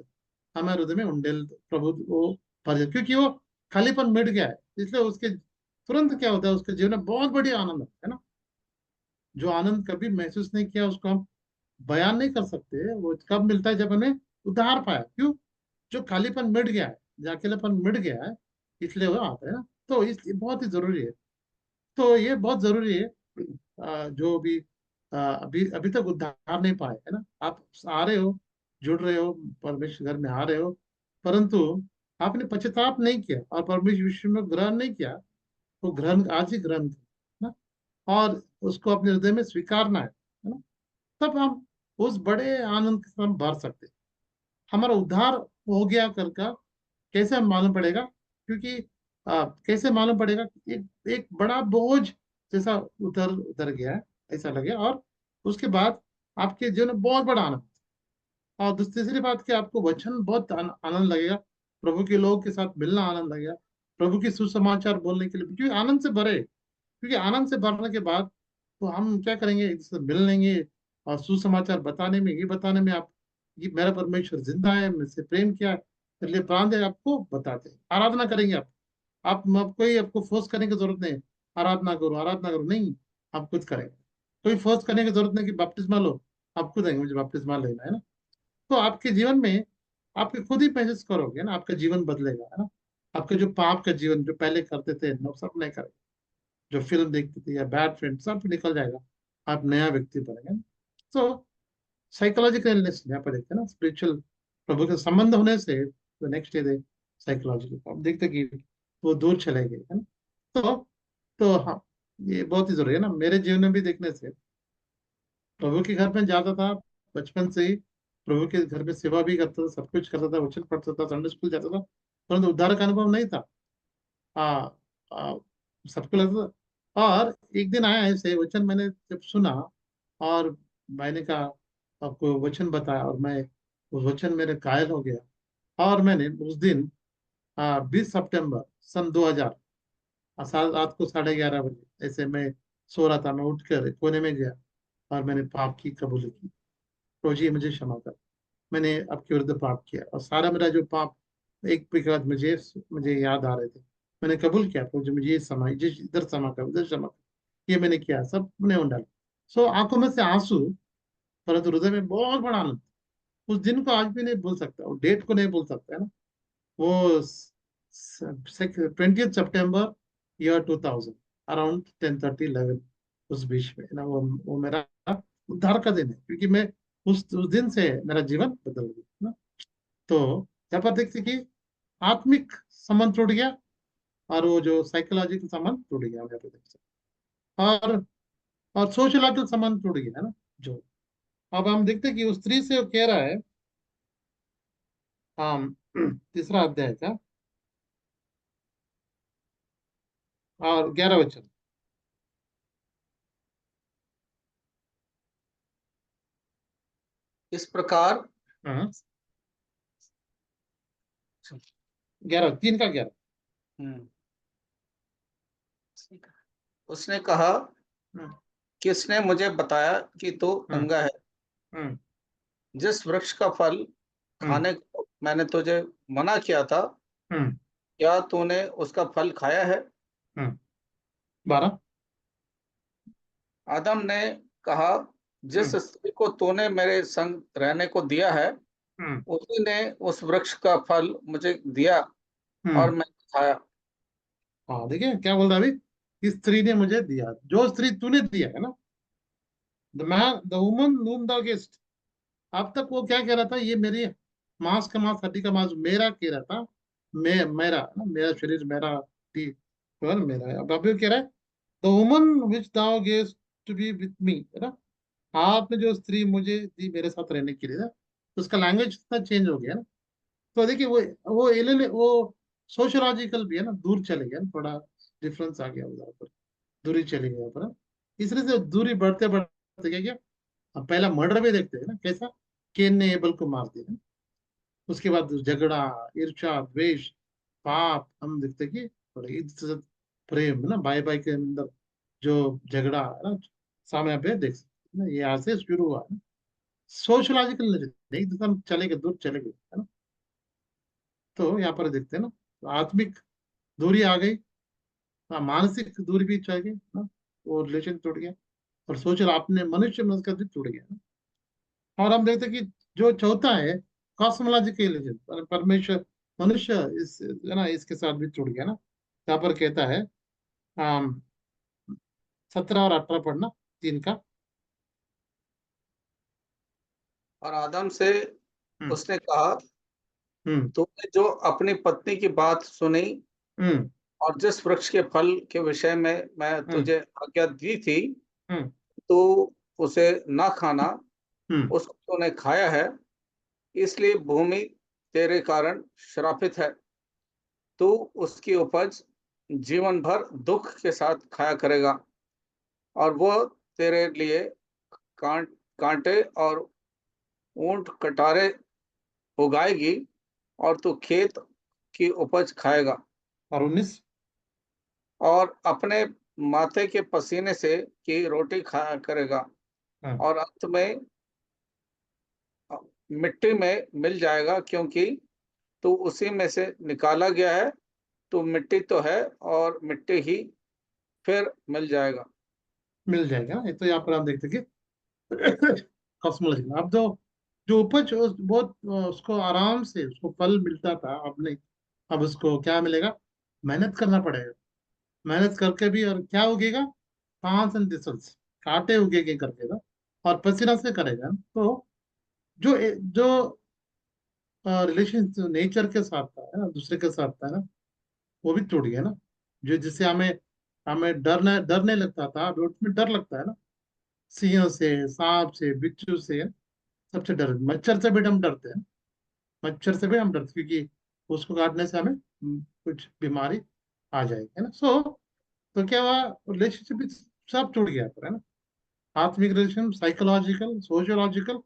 हमारे हृदय में उंडेल प्रभु वो भर जाए, क्योंकि वो खालीपन मिट गया है। इसलिए उसके तुरंत क्या होता है, उसके जीवन में बहुत बड़ी आनंद है ना। जो आनंद कभी महसूस नहीं किया उसको हम बयान नहीं कर सकते। वो कब मिलता है, जब हमें उद्धार पाया, क्यों, जो खालीपन मिट गया है, जो अकेलापन मिट गया है, इसलिए वो आता है ना। तो इसलिए बहुत ही जरूरी है। तो ये बहुत जरूरी है। जो भी अभी अभी तक उद्धार नहीं पाए, है ना, आप आ रहे हो, जुड़ रहे हो, परमेश्वर घर में आ रहे हो, परंतु आपने पश्चाताप नहीं किया और परमेश्वर विश्व में ग्रहण नहीं किया, तो ग्रहण आज ही ग्रहण करो, ना। और उसको अपने हृदय में स्वीकारना है ना। तब हम उस बड़े आनंद के साथ हम भर सकते हैं। हमारा उद्धार हो गया कर का कैसे हम मालूम पड़ेगा, क्योंकि कैसे मालूम पड़ेगा, एक बड़ा बोझ जैसा उतर उतर गया है, ऐसा लगे, और उसके बाद आपके जीवन में बहुत बड़ा आनंद। और तीसरी बात कि आपको वचन बहुत आनंद लगेगा, प्रभु के लोग के साथ मिलना आनंद लगेगा, प्रभु की सुसमाचार बोलने के लिए, क्योंकि आनंद से भरे, क्योंकि आनंद से भरने के बाद तो हम क्या करेंगे, एक दूसरे से मिल लेंगे, और सुसमाचार बताने में, ये बताने में, आप ये मेरा परमेश्वर जिंदा है, मुझसे प्रेम किया है, इसलिए प्राण दे आपको बताते हैं, आराधना करेंगे आप कोई आपको फोर्स करने की जरूरत नहीं है, आराधना करो नहीं, आप खुद करेंगे। कोई फोर्स करने की जरूरत नहीं कि बपतिस्मा लो, आप खुद आएंगे मुझे बपतिस्मा लेना है ना। तो आपके जीवन में आपके खुद ही महसूस करोगे ना, आपका जीवन बदलेगा, है ना। आपके जो पाप का जीवन जो पहले करते थे, नो, सब नहीं करेंगे, जो फिल्म देखते थे या बैड फ्रेंड, सब निकल जाएगा, आप नया व्यक्ति बनेंगे। तो साइकोलॉजिकल इलनेस यहाँ पर देखते हैं ना, स्पिरिचुअल प्रभु के संबंध होने से, तो नेक्स्ट डे साइकोलॉजिकल आप देखते कि वो दूर चले गए, है ना। तो हाँ, ये बहुत ही जरूरी है ना, मेरे जीवन में भी देखने से प्रभु के घर में जाता था बचपन से ही, प्रभु के घर में सेवा भी करता था, सब कुछ करता था, वचन पढ़ता था, संडे स्कूल जाता था, परंतु उद्धार का अनुभव नहीं था। आ, आ, सबको लगता था। और एक दिन आया ऐसे वचन मैंने जब सुना, और मैंने कहा आपको वचन बताया, और मैं उस वचन मेरे कायल हो गया। और मैंने उस दिन 20 सितंबर सन 2000, रात को 11:30 बजे ऐसे मैं सो रहा था, मैं उठकर कोने में गया और मैंने पाप की कबूली की, तो जी मुझे क्षमा कर, मैंने आपके विरुद्ध पाप किया, और सारा मेरा जो पाप एक के बाद मुझे मुझे याद आ रहे थे, मैंने कबूल किया, तो मुझे ये क्षमा, जिस इधर क्षमा कर, उधर क्षमा कर, ये मैंने किया, सब मैंने डाला। आंखों में से आंसू, परंतु हृदय में बहुत बड़ा आनंद। उस दिन को आज भी नहीं भूल सकता, वो डेट को नहीं भूल सकता, है ना। वो 20 सितंबर ईयर 2000, अराउंड 10:30 11, उस बीच में ना, वो मेरा उद्धार का दिन है, क्योंकि मैं उस दिन से मेरा जीवन बदल गया ना। तो यहाँ पर देखते कि आत्मिक संबंध टूट गया, और वो जो साइकोलॉजिकल संबंध टूट गया, यहाँ पे देख सकते हैं। और सोशलॉजिकल संबंध टूट गया, है ना। जो अब हम देखते हैं कि उस स्त्री से वो कह रहा है, तीसरा अध्याय का और 11 वचन। इस प्रकार। हाँ, 11, 3 का 11। हम्म, उसने कहा, हम्म, किसने मुझे बताया कि तू हम्म, नंगा है? हम्म, जिस वृक्ष का फल हम्म, खाने को मैंने तुझे मना किया था, हम्म, क्या तूने उसका फल खाया है? हम्म। 12। आदम ने कहा, जिस हम्म, स्त्री को तूने मेरे संग रहने को दिया है, हम्म, उसी ने उस वृक्ष का फल मुझे दिया और हम्म। मैंने खाया। हाँ, देखिए क्या बोल रहा है अभी, इस स्त्री ने मुझे दिया, जो स्त्री तूने दिया है ना, the man the woman whom thou gavest। अब तक वो क्या कह रहा था, ये मेरी मांस का मांस, हड्डी का मांस, मेरा कह रहा था। मेरा ना, मेरा शरीर मेरा, टी जो है ना, मेरा है। अब अभी वो कह रहा है, the woman which thou gavest to be with me, है ना। आपने जो स्त्री मुझे दी मेरे साथ रहने के लिए ना, तो उसका लैंग्वेज इतना चेंज हो गया ना। तो देखिए वो सोशियोलॉजिकल भी है ना, दूर चले गया ना, थोड़ा डिफरेंस आ गया उधर पर, दूरी चली गई यहाँ पर। इसलिए से दूरी बढ़ते बढ़ते क्या क्या, अब पहला मर्डर भी देखते हैं ना, कैसा केन ने एबल को मार दिया। उसके बाद झगड़ा, ईर्ष्या, द्वेष, पाप, हम देखते हैं कि थोड़ा इज्जत, प्रेम है ना, भाई भाई के अंदर जो झगड़ा है ना, सामने पे देख सकते हैं ना, ये यहाँ से शुरू हुआ है ना। सोशोलॉजिकल एक दूसरे हम चले गए, दूर चले गए, है ना। तो यहाँ पर देखते हैं ना, तो आत्मिक दूरी आ गई, हाँ, मानसिक दूरी भी चल गई ना, वो रिलेशन टूट गया, और सोच आपने मनुष्य मन का भी टूट गया ना। और हम देखते हैं कि जो चौथा है, कॉस्मोलॉजिकल रिलीजन, परमेश्वर मनुष्य इस, है ना, इसके साथ भी जुड़ गया ना। यहाँ पर कहता है, 17 और 18 पढ़ना, 3 का। और आदम से हम्म, उसने कहा, हम्म, तूने जो अपनी पत्नी की बात सुनी हम्म, और जिस वृक्ष के फल के विषय में मैं हम्म, तुझे आज्ञा दी थी, हम्म, तो उसे ना खाना, हम्म। उसको तूने खाया है, इसलिए भूमि तेरे कारण श्रापित है। तू उसकी उपज जीवन भर दुख के साथ खाया करेगा, और वो तेरे लिए कांट कांटे और ऊंट कटारे उगाएगी, और तू खेत की उपज खाएगा और 19। और अपने माथे के पसीने से की रोटी खाया करेगा, हाँ, और अंत में मिट्टी में मिल जाएगा, क्योंकि तू उसी में से निकाला गया है। तू मिट्टी तो है और मिट्टी ही फिर मिल जाएगा। मिल जाएगा ना, ये तो यहाँ पर आप देखते हैं कि कॉस्मोलॉजी, अब जो जो उपज बहुत उसको आराम से उसको फल मिलता था, अब नहीं। अब उसको क्या मिलेगा, मेहनत करना पड़ेगा। मेहनत करके भी, और क्या उगेगा, पांच एंड thistles, कांटे उगेगे करके ना, और पसीना से करेगा। तो जो रिलेशन नेचर के साथ था, है ना, दूसरे के साथ था ना, वो भी टूट गया ना। जो जिससे हमें हमें डरने लगता था, अभी उसमें डर लगता है ना, सिंह से, सांप से, बिच्छू से, सबसे डर, मच्छर से भी हम डरते हैं। मच्छर से भी हम डरते हैं, क्योंकि उसको काटने से हमें कुछ बीमारी आ जाएगी, है ना। तो क्या हुआ, रिलेशनशिप भी सब टूट गया पर, है ना। आत्मिक रिलेशन, साइकोलॉजिकल, सोशियोलॉजिकल,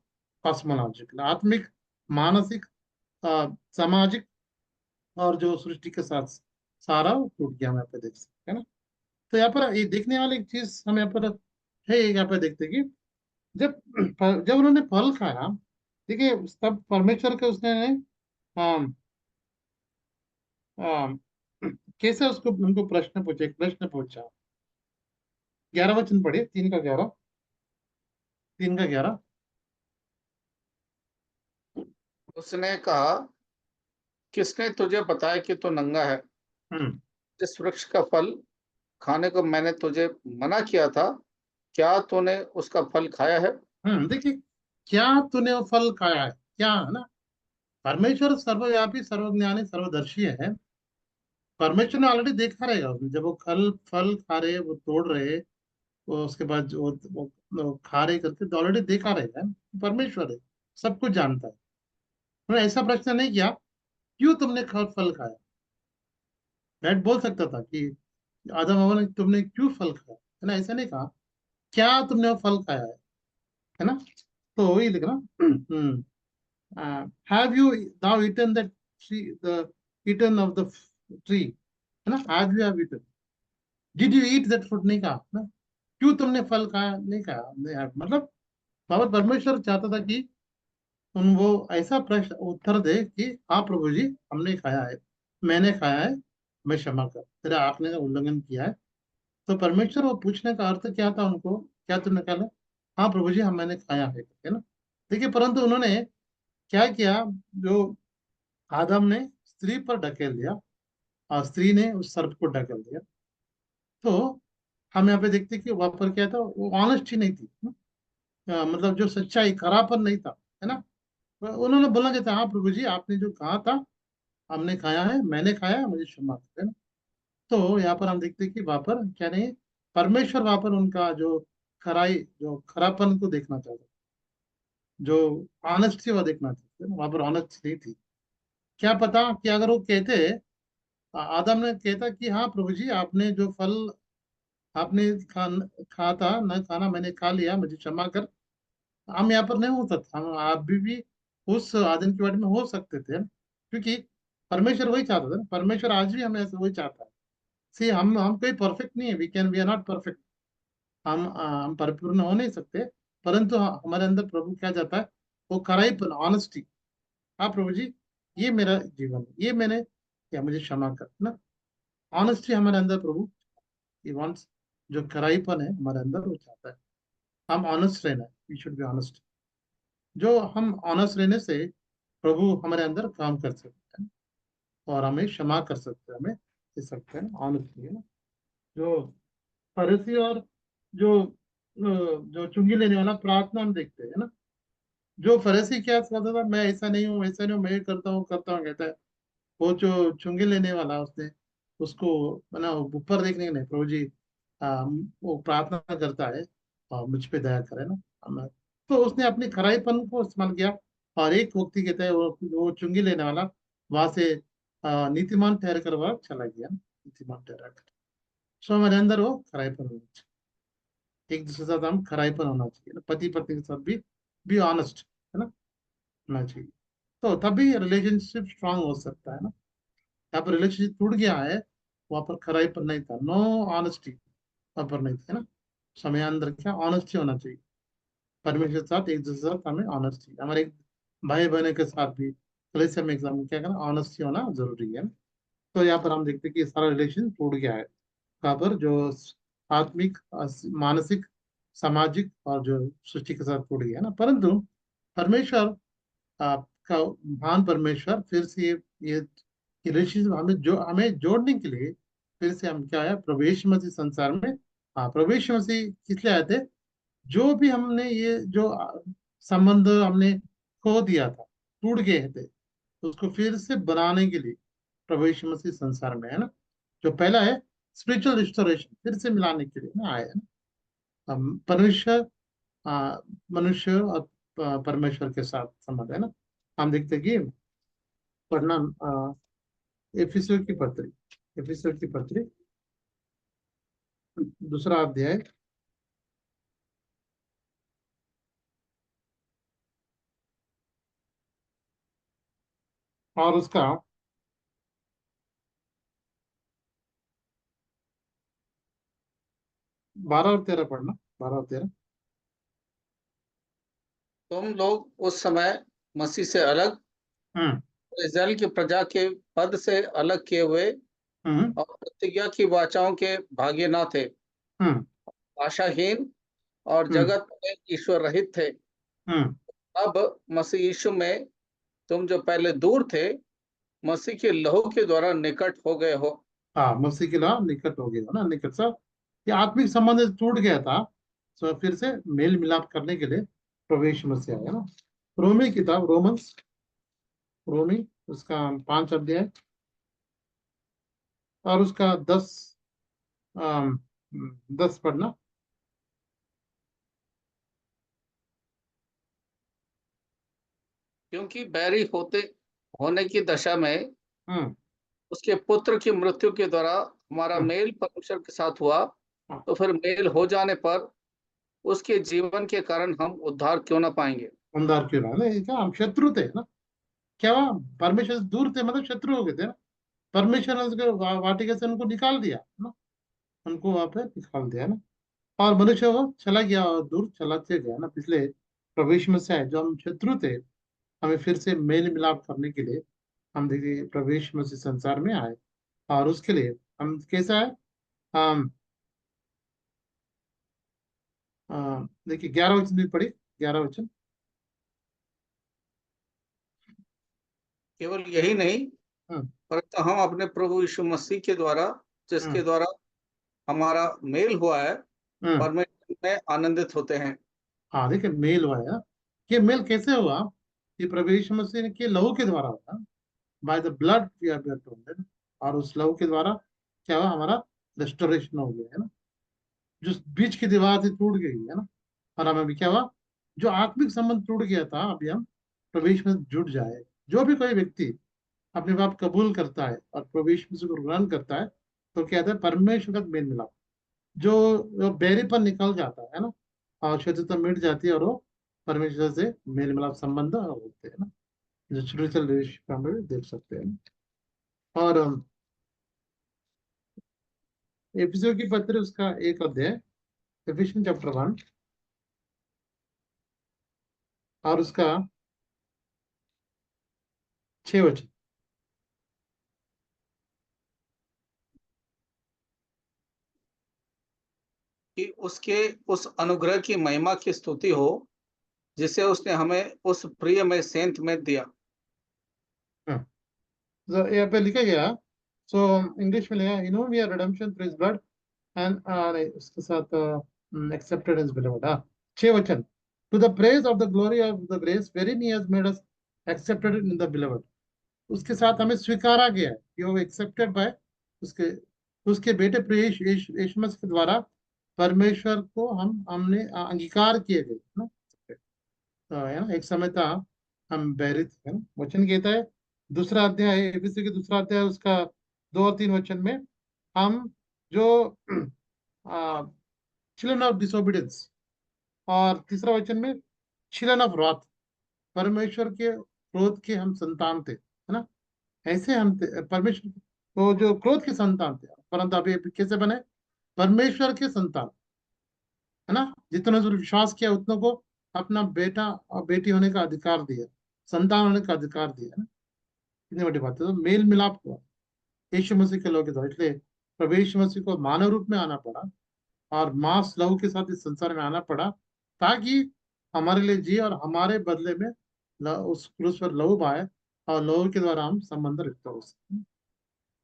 कॉस्मोलॉजिकल, आत्मिक, मानसिक, सामाजिक, और जो सृष्टि के साथ सारा वो टूट गया, हम यहाँ पे देख सकते हैं ना। तो यहाँ पर ये देखने वाली एक चीज हम यहाँ पर है, यहाँ पे देखते हैं कि जब जब उन्होंने फल खाया, देखिए तब परमेश्वर के उसने अम, अम, कैसे उसको उनको प्रश्न पूछे, एक प्रश्न पूछा। 11 वचन पढ़िए, 3 का 11, 3 का 11। उसने कहा, किसने तुझे बताया कि तू नंगा है? हम्म, जिस वृक्ष का फल खाने को मैंने तुझे मना किया था, क्या तूने उसका फल खाया है? देखिए, क्या तूने वो फल खाया है, क्या है ना। परमेश्वर सर्वव्यापी, सर्वज्ञानी, सर्वदर्शी है। परमेश्वर ने ऑलरेडी देखा रहेगा उसने, जब वो फल फल खा रहे, वो तोड़ रहे, वो उसके बाद वो खा रहे करके, तो ऑलरेडी देखा रहेगा। परमेश्वर है, सब कुछ जानता है। उन्होंने ऐसा प्रश्न नहीं किया, क्यों तुमने फल खाया। बैट बोल सकता था कि आदम हवा ने तुमने क्यों फल खाया, है ना, ऐसा नहीं कहा, क्या तुमने वो फल खाया है ना। तो वही लिखना, have you now eaten the tree, the eaten of the tree, है ना, have eaten, did you eat that fruit, नहीं कहा ना, क्यों तुमने फल खाया, नहीं कहा, नहीं, मतलब बाबा परमेश्वर चाहता था कि उन वो ऐसा प्रश्न उत्तर दे कि हाँ प्रभु जी, हमने खाया है, मैंने खाया है, मैं क्षमा कर, तेरा आपने उल्लंघन किया है। तो परमेश्वर वो पूछने का अर्थ क्या था उनको, क्या तुमने कहा, हाँ प्रभु जी, हम मैंने खाया है ना। देखिए, परंतु उन्होंने क्या किया, जो आदम ने स्त्री पर ढकेल दिया और स्त्री ने उस सर्प को ढकेल दिया। तो हम यहाँ पे देखते हैं कि वहां पर क्या था, वो ऑनेस्टी नहीं थी ना? मतलब जो सच्चाई, खरापन नहीं था, है ना। उन्होंने बोलना चाहता, हाँ प्रभु जी, आपने जो कहा था, हमने खाया है, मैंने खाया है, मुझे क्षमा करें ना। तो यहाँ पर हम देखते हैं कि वहां पर क्या नहीं, परमेश्वर वहां पर उनका जो खराई, जो खरापन को देखना चाहता, जो ऑनेस्टी वो देखना चाहते, वहां पर ऑनेस्टी नहीं थी। क्या पता कि अगर वो कहते, आदम ने कहता कि हाँ प्रभु जी, आपने जो फल आपने खा था न खाना, मैंने खा लिया, मुझे क्षमा कर, हम यहाँ पर नहीं हो सकते, हम आप भी उस आदम के बारे में हो सकते थे, क्योंकि परमेश्वर वही चाहता था ना। परमेश्वर आज भी हमें ऐसा वही चाहता है। सी हम कोई परफेक्ट नहीं है, वी आर नॉट परफेक्ट, हम परिपूर्ण हो नहीं सकते, परंतु हमारे अंदर प्रभु क्या चाहता है, वो खराई पर ऑनेस्टी, हाँ प्रभु जी, ये मेरा जीवन है, ये मैंने, या मुझे क्षमा कर ना। ऑनेस्टी हमारे अंदर प्रभु, ही वांट्स, जो खराईपन है हमारे अंदर वो चाहता है, हम ऑनेस्ट रहना है, वी शुड बी ऑनेस्ट। जो हम ऑनेस्ट रहने से प्रभु हमारे अंदर काम कर सकते हैं और हमें क्षमा कर सकते हैं, हमें दे सकते हैं, ऑनेस्टली, है ना। जो फरीसी और जो चुंगी लेने वाला प्रार्थना हम देखते हैं ना, जो फरीसी क्या कहता था, मैं ऐसा नहीं हूँ, ऐसा नहीं हूँ, मैं ये करता हूँ कहता है। वो जो चुंगी लेने वाला, उसने उसको ना ऊपर देखने के नहीं, प्रभु जी, वो प्रार्थना करता है और मुझ पे दया करे ना, तो उसने अपनी खराईपन को इस्तेमाल किया। और एक व्यक्ति कहता है, वो चुंगी लेने वाला वहां से नीतिमान ठहर कर वह चला गया, नीतिमान ठहरा कर। सो हमारे अंदर वो खराईपन होना चाहिए, एक दूसरे के साथ हम खराईपन होना चाहिए ना, पति पत्नी के साथ भी ऑनेस्ट, है ना, होना चाहिए। तो तभी रिलेशनशिप स्ट्रांग हो सकता है ना। यहाँ पर रिलेशनशिप टूट गया है, वहां पर खराईपन नहीं था, नो ऑनेस्टी वहां पर नहीं था ना। समय अंदर क्या ऑनेस्टी होना चाहिए, परमेश्वर के साथ, एक दूसरे के साथ हमें ऑनेस्टी, हमारे भाई बहनों के साथ भी, कलीसिया में एग्जाम में क्या करना, ऑनेस्टी होना जरूरी है ना। तो यहाँ पर हम देखते हैं कि सारा रिलेशन टूट गया है, कहाँ पर, जो आत्मिक, मानसिक, सामाजिक और जो सृष्टि के साथ टूट गया है ना। परंतु परमेश्वर, आपका महान परमेश्वर फिर से ये रिलेशनशिप हमें जोड़ने के लिए फिर से हम क्या है, प्रवेश मसीह संसार में, हाँ प्रवेश मसीह किस लिए आए थे, जो भी हमने ये जो संबंध हमने खो दिया था, टूट गए थे, तो उसको फिर से बनाने के लिए प्रवेश मसीह संसार में, है ना। जो पहला है स्पिरिचुअल रिस्टोरेशन, फिर से मिलाने के लिए ना आए, है ना। परमेश्वर, मनुष्य और परमेश्वर के साथ संबंध, है ना। हम देखते हैं कि पढ़ना, एफिसियों की पत्री, एफिसियों की पत्री, दूसरा अध्याय, और उसका 12 और 13 पढ़ना, 12 और 13। तुम लोग उस समय मसीह से अलग, हम्म। इस्राएल की प्रजा के पद से अलग किए हुए हम्म। और प्रतिज्ञा की वाचाओं के भागी न थे, हम्म। आशाहीन और हम्म। जगत में ईश्वर रहित थे। हम्म। अब मसीह यीशु में तुम जो पहले दूर थे, मसीह के लहू के द्वारा निकट हो गए हो। हाँ, मसीह के नाम निकट हो गया ना, निकट सा, ये आत्मिक संबंध टूट गया था, तो फिर से मेल मिलाप करने के लिए प्रवेश मसीह आया ना। रोमी किताब, रोमन्स, रोमी, उसका 5 अध्याय और उसका 10 पढ़ना। क्योंकि बैरी होते होने की दशा में हम्म। उसके पुत्र की मृत्यु के द्वारा हमारा हाँ, मेल परमेश्वर के साथ हुआ, हाँ, तो फिर मेल हो जाने पर उसके जीवन के कारण हम उद्धार क्यों ना पाएंगे? अंधार क्यों रहा नहीं, क्या हम शत्रु थे ना? क्या हुआ? परमेश्वर से दूर थे, मतलब शत्रु हो गए थे ना? परमेश्वर ने उसको वाटिका से उनको निकाल दिया ना, उनको वहां पे निकाल दिया ना। और मनुष्य वो चला गया और दूर चलाते गया ना, पिछले प्रवेश में से आए जो हम शत्रु थे, हमें फिर से मेल मिलाप करने के लिए हम देखिए प्रवेश में से संसार में आए। और उसके लिए हम कैसा है, हम देखिए 11 वचन भी पढ़ी, 11 वचन। केवल यही नहीं, हम्म, परंतु हम अपने प्रभु यीशु मसीह के द्वारा, जिसके हम्म, द्वारा हमारा मेल हुआ है, हम्म। परमेश्वर में आनंदित होते हैं। हाँ देखिए मेल हुआ है, ये मेल कैसे हुआ? ये प्रवेश मसीह के लहू के द्वारा हुआ, by the blood we are told. और उस लहू के द्वारा क्या हुआ, हमारा रेस्टोरेशन हो गया है ना, जो बीच की दीवार थी टूट गई है ना। और हमें भी क्या हुआ, जो आत्मिक संबंध टूट गया था, अभी हम प्रवेश में जुड़ जाए। जो भी कोई व्यक्ति अपने बाप कबूल करता है और प्रवेश में से ग्रहण करता है, तो क्या होता है, परमेश्वर का मेल मिलाप, जो जो बैरीपन निकल जाता है ना, और शत्रुता मिट जाती है, और वो परमेश्वर से मेल मिलाप संबंध होते हैं ना, जो स्पिरिचुअल रिलेशनशिप हम भी देख सकते हैं। और एफिसियों की पत्र उसका 1 अध्याय, एफिशियन चैप्टर 1, और उसका 6 वचन। कि उसके उस अनुग्रह की महिमा की स्तुति हो, जिसे उसने हमें उस प्रिय में सेंत में दिया। हाँ, तो यहाँ पे लिखा गया, सो इंग्लिश में लिखा, we are redemption through his blood and उसके साथ एक्सेप्टेड इज बिलोव्ड। 6 वचन, to the praise of the glory of the grace wherein he has made us accepted in the beloved. उसके साथ हमें स्वीकारा गया है कि वो एक्सेप्टेड बाय उसके उसके बेटे प्रिय यीशु मसीह के द्वारा परमेश्वर को हमने अंगीकार किए गए ना। तो है ना, एक समय था हम बैरित है ना, वचन कहता है, दूसरा अध्याय एफिसी के दूसरा अध्याय उसका 2 और 3 वचन में, हम जो चिल्ड्रन ऑफ डिसोबीडियंस, और तीसरा वचन में चिल्ड्रन ऑफ wrath, परमेश्वर के क्रोध के हम संतान थे है ना। ऐसे हम परमेश्वर तो जो क्रोध के संतान थे, परंतु अभी कैसे बने, परमेश्वर के संतान है ना। जितने जो विश्वास किया उतनों को अपना बेटा और बेटी होने का अधिकार दिया, संतान होने का अधिकार दिया है ना। कितनी बड़ी बात है, तो मेल मिलाप हुआ यीशु मसीह के लोग के द्वारा। इसलिए प्रभु यीशु मसीह को मानव रूप में आना पड़ा, और मांस लहू के साथ इस संसार में आना पड़ा, ताकि हमारे लिए जिए और हमारे बदले में उस क्रूस पर लहू बहाए, और लहू के द्वारा हम संबंध रखते हो सकते हैं।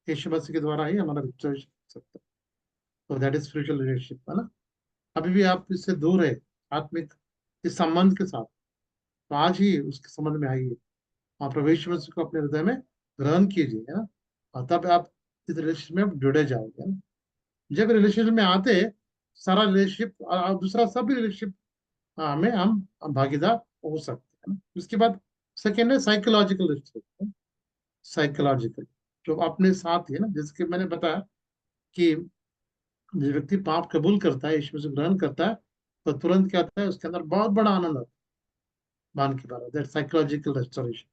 यीशु मसीह के द्वारा ही हमारा रिप्रेजेंटेशन हो सकता है। तो दैट इज स्पिरिचुअल रिलेशनशिप है ना। अभी भी आप इससे दूर है आत्मिक इस संबंध के साथ, तो आज ही उसके संबंध में आइए, और प्रभु यीशु मसीह को अपने हृदय में ग्रहण कीजिए है ना। और तब आप इस रिलेशनशिप में आप जुड़े जाओगे है ना। जब रिलेशनशिप में आते, सारा रिलेशनशिप और दूसरा सब रिलेशनशिप में हम भागीदार हो सकते हैं ना। उसके बाद सेकेंड है साइकोलॉजिकल रिलेशनशिप। साइकोलॉजिकल जो अपने साथ ही है ना, जैसे कि मैंने बताया कि जो व्यक्ति पाप कबूल करता है, यीशु से ग्रहण करता है, तो तुरंत क्या होता है, उसके अंदर बहुत बड़ा आनंद आता है, मान के बारे दैट साइकोलॉजिकल रेस्टोरेशन,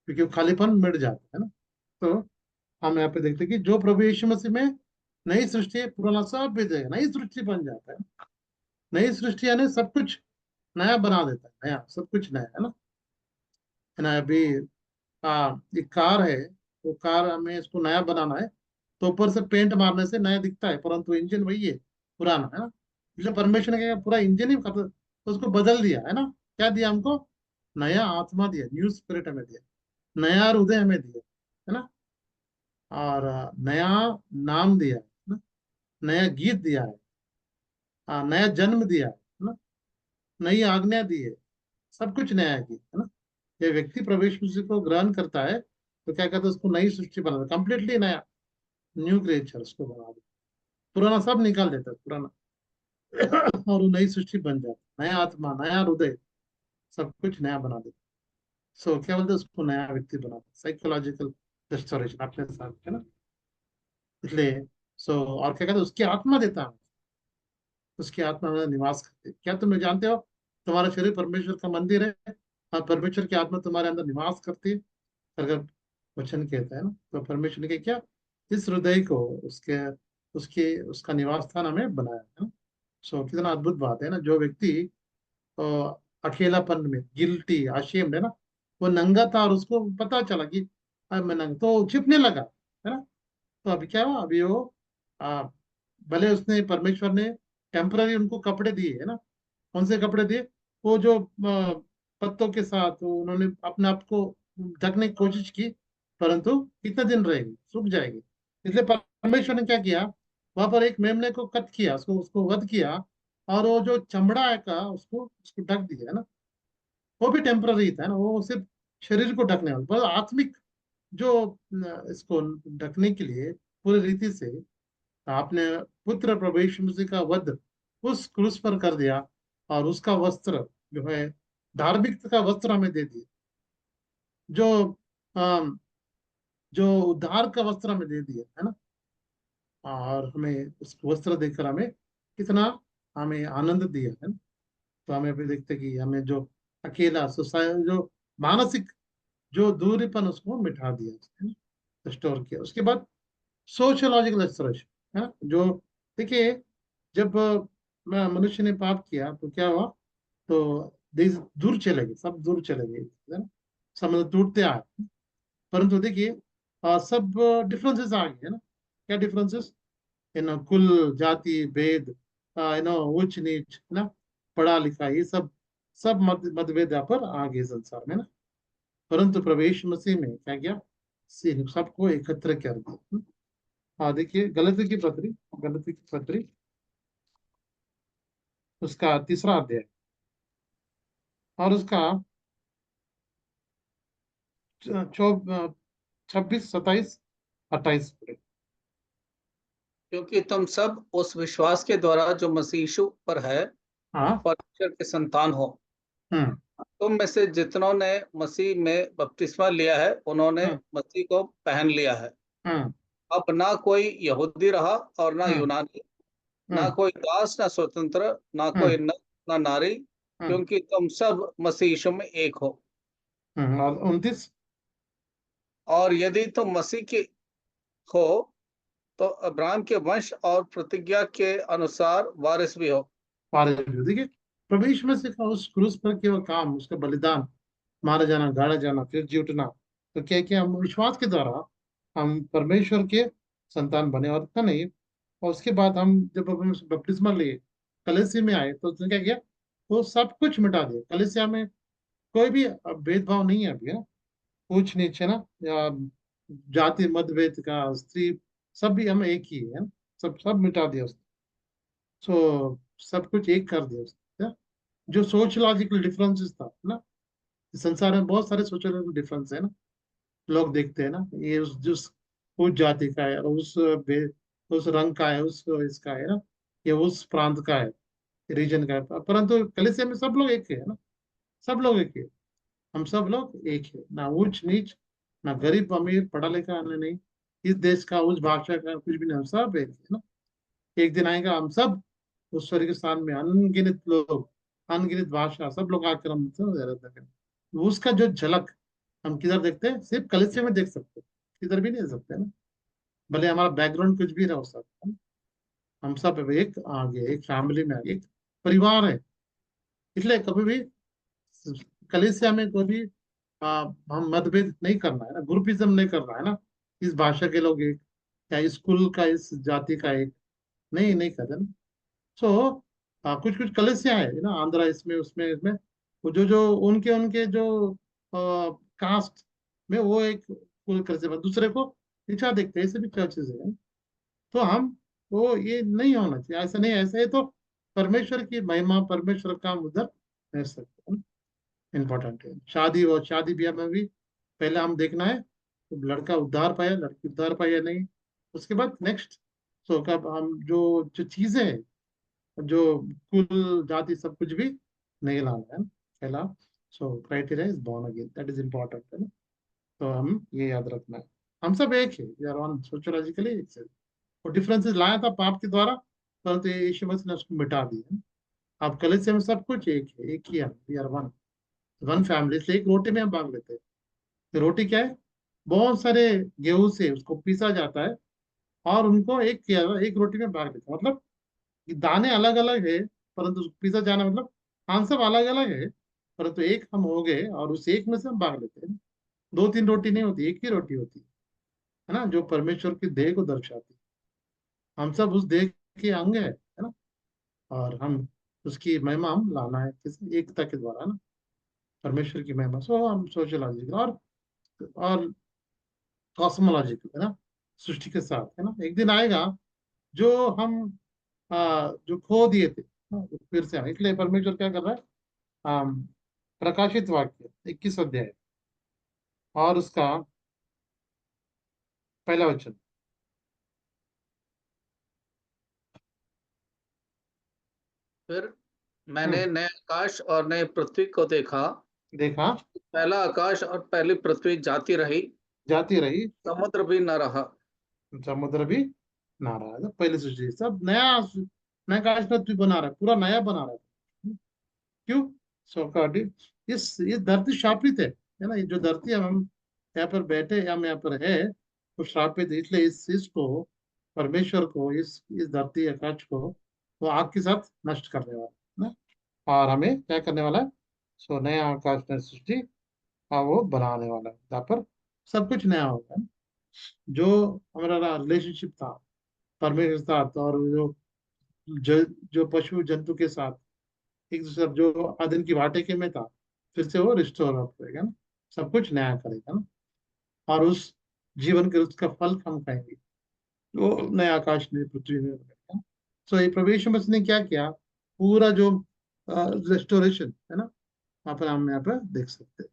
क्योंकि वो खालीपन मिट जाता है ना। तो हम यहाँ पे देखते हैं कि जो प्रभु यीशु मसीह में नई सृष्टि है, पुराना सब बीत जाएगा, नई सृष्टि बन जाता है। नई सृष्टि यानी सब कुछ नया बना देता है, नया सब कुछ नया है ना। अभी एक कार है, वो कार हमें इसको नया बनाना है, तो ऊपर से पेंट मारने से नया दिखता है, परंतु इंजन वही है, पुराना है ना। इसलिए परमेश्वर ने क्या पूरा इंजन ही तो उसको बदल दिया है ना। क्या दिया हमको? नया आत्मा दिया, न्यू स्पिरिट हमें दिया, नया हृदय हमें दिया है ना। और नया नाम दिया है ना, नया गीत दिया है, नया जन्म दिया है ना, नई आज्ञा दी है, सब कुछ नया है है ना। ये व्यक्ति प्रवेश उसी को ग्रहण करता है, तो क्या कहते हैं, उसको नई सृष्टि बना देता, कंप्लीटली नया, न्यू क्रिएचर उसको बना देता, पुराना सब निकाल देता है पुराना और वो नई सृष्टि बन जाती, नया आत्मा, नया हृदय, सब कुछ नया बना देता। सो क्या बोलते हैं, उसको नया व्यक्ति बनाता, साइकोलॉजिकल रेस्टोरेशन अपने साथ, है ना। इसलिए और क्या कहते हैं, उसकी आत्मा देता है, उसकी आत्मा में निवास करती है। क्या तुम लोग जानते हो, तुम्हारा शरीर परमेश्वर का मंदिर है, और परमेश्वर की आत्मा तुम्हारे अंदर निवास करती है। अगर वचन कहता है ना, तो परमेश्वर ने क्या, इस हृदय को, उसके उसके उसका निवास स्थान हमें बनाया है ना। कितना अद्भुत बात है ना। जो व्यक्ति अ, अकेलापन में गिल्टी अशेम्ड है ना, वो नंगा था और उसको पता चला कि अब मैं नंगा, तो छिपने लगा, है ना। तो अभी क्या हुआ, अभी वो आ, भले उसने, परमेश्वर ने टेम्पररी उनको कपड़े दिए, है ना। कौन से कपड़े दिए, वो जो पत्तों के साथ वो उन्होंने अपने आप को ढकने की कोशिश की, परंतु कितना दिन रहेगी, सूख जाएगी। इसलिए परमेश्वर ने क्या किया, वहां पर एक मेमने को कट किया, उसको उसको वध किया, और वो जो चमड़ा है का उसको उसको ढक दिया, है ना। वो भी टेम्पररी था, है ना, वो सिर्फ शरीर को ढकने वाला, पर आत्मिक जो इसको ढकने के लिए पूरी रीति से आपने पुत्र प्रभु यीशु मसीह का वध उस क्रूस पर कर दिया, और उसका वस्त्र जो है, धार्मिकता का वस्त्र हमें दे दिया, जो अम, जो उद्धार का वस्त्र हमें दे दिया, है ना। और हमें उस वस्त्र देकर हमें कितना, हमें आनंद दिया, है ना। तो हमें भी देखते कि हमें जो अकेला सोसाइटी, जो मानसिक जो दूरीपन, उसको मिटा दिया उसने, रिस्टोर किया। उसके बाद सोशियोलॉजिकल रेस्टोरेशन, है ना। जो देखिए, जब मनुष्य ने पाप किया तो क्या हुआ, तो देश दूर चले गए, सब दूर चले गए, है ना। समुद्र टूटते आए, परंतु देखिए सब डिफरेंसेस आ गए, है ना। क्या डिफरेंसेस, कुल जाति भेद, ऊंच नीच, है ना, पढ़ा लिखा, ये सब सब मतभेद यहाँ पर आ गए संसार में ना। परंतु प्रवेश मसीह में क्या किया, सबको एकत्र कर दिया। हाँ देखिए, गलती की पत्री उसका तीसरा अध्याय, और उसका 26, 27, 28 पढ़े। क्योंकि तुम सब उस विश्वास के द्वारा जो मसीह यीशु पर है, हाँ। परमेश्वर के संतान हो। हम्म। तुम में से जितनों ने मसीह में बपतिस्मा लिया है, उन्होंने हम्म। मसीह को पहन लिया है। हम्म। अब ना कोई यहूदी रहा और ना हम्म। यूनानी, ना हम्म। कोई दास ना स्वतंत्र, ना हम्म। कोई नर ना नारी, हम्म। क्योंकि तुम सब मसीह यीशु में एक हो। और 29, और यदि तुम मसीह के हो, तो अब्राहम के वंश और प्रतिज्ञा के अनुसार वारिस भी हो। पारे देखिए, प्रभु यीशु मसीह का उस क्रूस पर किया हुआ काम, उसका बलिदान, मारा जाना, गाड़ा जाना, फिर जी उठना, तो क्या किया, हम विश्वास के द्वारा हम परमेश्वर के संतान बने, और इतना नहीं, और उसके बाद हम जब हम बपतिस्मा लिए, कलीसिया में आए, तो उसने क्या किया, वो सब कुछ मिटा दिया। कलीसिया में कोई भी भेदभाव नहीं है अभी, है ना। ऊंच नीच, है ना, या जाति मतभेद का, स्त्री, सब भी हम एक ही है ना। सब सब मिटा दिया उसने। सब कुछ एक कर दिया उसने, है? जो सोशलॉजिकल डिफरेंसेस था ना, इस संसार में बहुत सारे सोशल डिफरेंस है ना। लोग देखते हैं ना, ये उस जाति का है, उस रंग का है, उस इसका है ना, ये उस प्रांत का है, रीजन का है, परंतु कलीसिया में सब लोग एक है ना। सब लोग एक है, हम सब लोग एक है, ना ऊंच नीच, ना गरीब अमीर, पढ़ा लिखा ना नहीं, इस देश का, उस भाषा का, कुछ भी नहीं, हम सब एक है ना। एक दिन आएगा, हम सब उस स्वर्ग स्थान में, अनगिनत लोग, अनगिनत भाषा, सब लोग आकर हम उसका जो झलक हम किधर देखते हैं, सिर्फ कलिसिया में देख सकते हैं, किधर भी नहीं देख सकते ना। भले हमारा बैकग्राउंड कुछ भी रहा हो सकता है, हम सब एक आगे, एक फैमिली में आगे, एक परिवार है। इसलिए कभी भी कलिसिया में कोई भी हम मतभेद नहीं करना है ना, ग्रुपिज्म नहीं करना है ना। इस भाषा के लोग एक, या इस कुल का, इस जाति का एक, नहीं नहीं करते ना। सो कुछ कुछ कलेसिया है ना, आंध्रा, इसमें उसमें इसमें, वो जो जो उनके उनके जो कास्ट में, वो एक कुल कलेसिया, दूसरे को नीचा देखते हैं, ऐसे भी चर्चेज है। तो हम, वो ये नहीं होना चाहिए, ऐसा नहीं, ऐसा है तो परमेश्वर की महिमा, परमेश्वर का उधर रह सकते हैं। इम्पोर्टेंट है शादी, और शादी ब्याह में भी पहले हम देखना है, तो लड़का उद्धार पाया, लड़की उद्धार पाया या नहीं। उसके बाद नेक्स्ट, कब हम जो जो चीजें हैं, जो कुल जाति, सब कुछ भी नहीं लाना है ना, पहला। Criteria is born again, that is important, है ना। तो हम ये याद रखना है। हम सब एक है, वी आर वन, सोशियोलॉजिकली एक है। वो डिफरेंसेस लाया था पाप के द्वारा, परंतु यीशु मसीह ने उसको मिटा दिया। अब कलीसिया में सब कुछ एक है, एक ही है, we are one, one family. इसलिए एक रोटी में हम भाग लेते हैं। तो रोटी क्या है? बहुत सारे गेहूं से उसको पीसा जाता है और उनको एक किया एक रोटी में भाग लेते हैं। मतलब कि दाने अलग अलग है, परंतु उसको पीसा जाना मतलब हम सब अलग अलग है, परंतु एक हम हो गए और उस एक में से हम भाग लेते हैं। दो तीन रोटी नहीं होती, एक ही रोटी होती है ना, जो परमेश्वर की देह को दर्शाती है। हम सब उस देह के अंग है ना। और हम उसकी महिमा हम लाना है किस एकता के द्वारा ना, परमेश्वर की महिमा। सो हम सोशलॉजिकल और कॉस्मोलॉजिकल है ना, सृष्टि के साथ है ना। एक दिन आएगा जो हम जो खो दिए थे ना, वो फिर से आए। इसलिए परमेश्वर क्या कर रहा है? प्रकाशित वाक्य 21 अध्याय और उसका पहला वचन। फिर मैंने हम्म। नए आकाश और नए पृथ्वी को देखा। देखा, पहला आकाश और पहली पृथ्वी जाती रही, जाती रही, समुद्र भी न रहा। समुद्र भी ना रहा है। पहले सृष्टि सब नया, नया काश पृथ्वी बना रहा है, पूरा नया बना रहा है। क्यों? सौकार्डिक, इस धरती शापित है ना। ये जो धरती हम यहाँ पर बैठे, हम यहाँ पर है, वो श्रापित है। इसलिए इस चीज को, परमेश्वर को, इस धरती आकाश को वो आग के साथ नष्ट करने वाला है ना। और हमें क्या करने वाला है? सो नया आकाश नई सृष्टि का वो बनाने वाला है, जहाँ पर सब कुछ नया होगा है ना? जो हमारा रिलेशनशिप था परमेश्वर के साथ, और जो पशु जंतु के साथ एक दूसरे जो आदिम की वाटिके में था, फिर से वो रिस्टोर अप होएगा ना, सब कुछ नया करेगा ना। और उस जीवन के उसका फल हम खाएंगे, वो नया आकाश में पृथ्वी में होगा। सो ये प्रभु यीशु मसीह ने क्या किया? पूरा जो रेस्टोरेशन है ना, वहाँ पर हम यहाँ पर देख सकते हैं,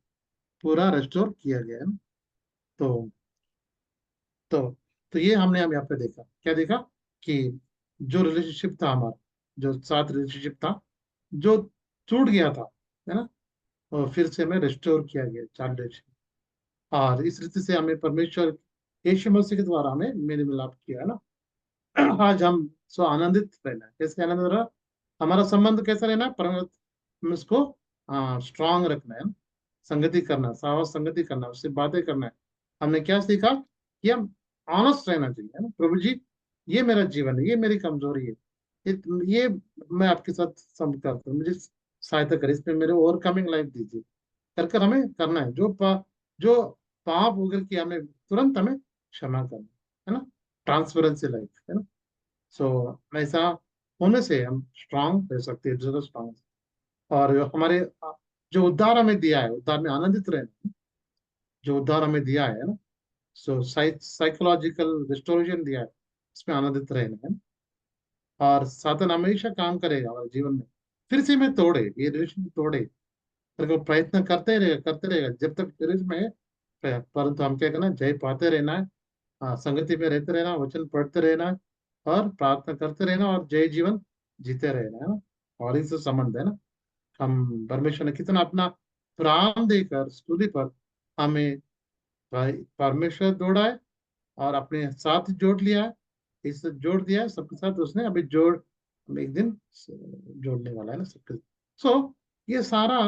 पूरा रेस्टोर किया गया है ना। तो तो तो ये हमने हम यहाँ पे देखा, क्या देखा? कि जो रिलेशनशिप था हमारा, जो साथ रिलेशनशिप था, जो टूट गया था है ना, और फिर से हमें रिस्टोर किया गया चाइल्ड रिलेशन। और इस रीति से हमें परमेश्वर यीशु मसीह के द्वारा हमें मेल मिलाप किया है ना। आज हम सो आनंदित रहना है। कैसे आनंद रहा? हमारा संबंध कैसा रहना है? परम उसको स्ट्रांग रखना है ना? संगति करना, साहस संगति करना, उससे बातें करना है। हमने क्या सीखा? कि हम ऑनेस्ट रहना चाहिए है ना। प्रभु जी, ये मेरा जीवन है, ये मेरी कमजोरी है, ये मैं आपके साथ संपर्क करता हूँ, मुझे सहायता करें, इसमें मेरे ओवरकमिंग लाइफ दीजिए। कर कर हमें करना है। जो पाप वगैरह किया, हमें तुरंत हमें क्षमा करना है ना। ट्रांसपेरेंसी लाइफ है ना। सो ऐसा होने से हम स्ट्रांग रह सकते हैं, ज्यादा स्ट्रांग। और हमारे जो उद्धार हमें दिया है, उद्धार में आनंदित रहना, जो उद्धार हमें दिया है ना, सो साइकोलॉजिकल रिस्टोरेशन दिया है, इसमें आनंदित रहना है। और साधन हमेशा काम करेगा हमारे जीवन में, फिर से में तोड़े, ये रिलेशन तोड़े, अगर प्रयत्न करते रहेगा जब तक रिलेशन में है। परंतु हम क्या करना है? जय पाते रहना है, संगति में रहते रहना, वचन पढ़ते रहना है, और प्रार्थना करते रहना, और जय जीवन जीते रहना है ना। और इससे संबंध है ना, हम परमेश्वर ने कितना अपना प्राण देकर स्तुति पर हमें परमेश्वर जोड़ा है, और अपने साथ जोड़ लिया है, इससे जोड़ दिया है सबके साथ उसने। अभी हम एक दिन जोड़ने वाला है ना सबके। सो ये सारा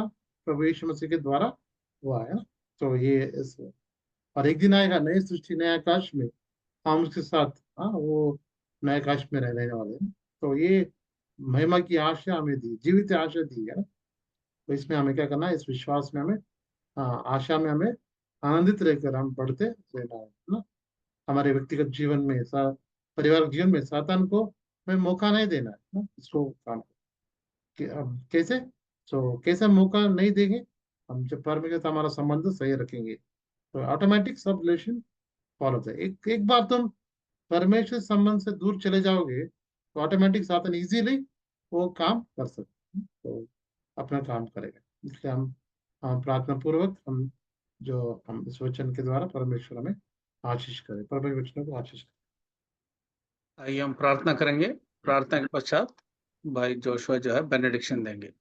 प्रभु यीशु मसीह के द्वारा हुआ है ना। तो और एक दिन आएगा नई सृष्टि नए आकाश में, हम उसके साथ, हाँ, वो नए आकाश में रहने वाले हैं। तो ये महिमा की आशा हमें दी, जीवित आशा दी है ना। तो इसमें हमें क्या करना है? इस विश्वास में हमें, आशा में हमें आनंदित रहकर हम बढ़ते रहना है ना। हमारे व्यक्तिगत जीवन में, पारिवारिक जीवन में सातान को हमें मौका नहीं देना है ना, इसको काम अब कैसे? कैसे मौका नहीं देंगे? हम जब परमेश्वर के साथ हमारा संबंध सही रखेंगे, तो ऑटोमेटिक सब रिलेशन फॉलो होता है। एक एक बार तुम परमेश्वर संबंध से दूर चले जाओगे, तो ऑटोमेटिक साधन इजीली वो काम कर सकते हैं, तो अपना काम करेगा। इसलिए हम प्रार्थना पूर्वक हम इस वचन के द्वारा परमेश्वर हमें आशीष करें, परमेश्वर वचनों को आशीष आइए हम प्रार्थना करेंगे। प्रार्थना के पश्चात भाई जोशुआ जो है बेनेडिक्शन देंगे।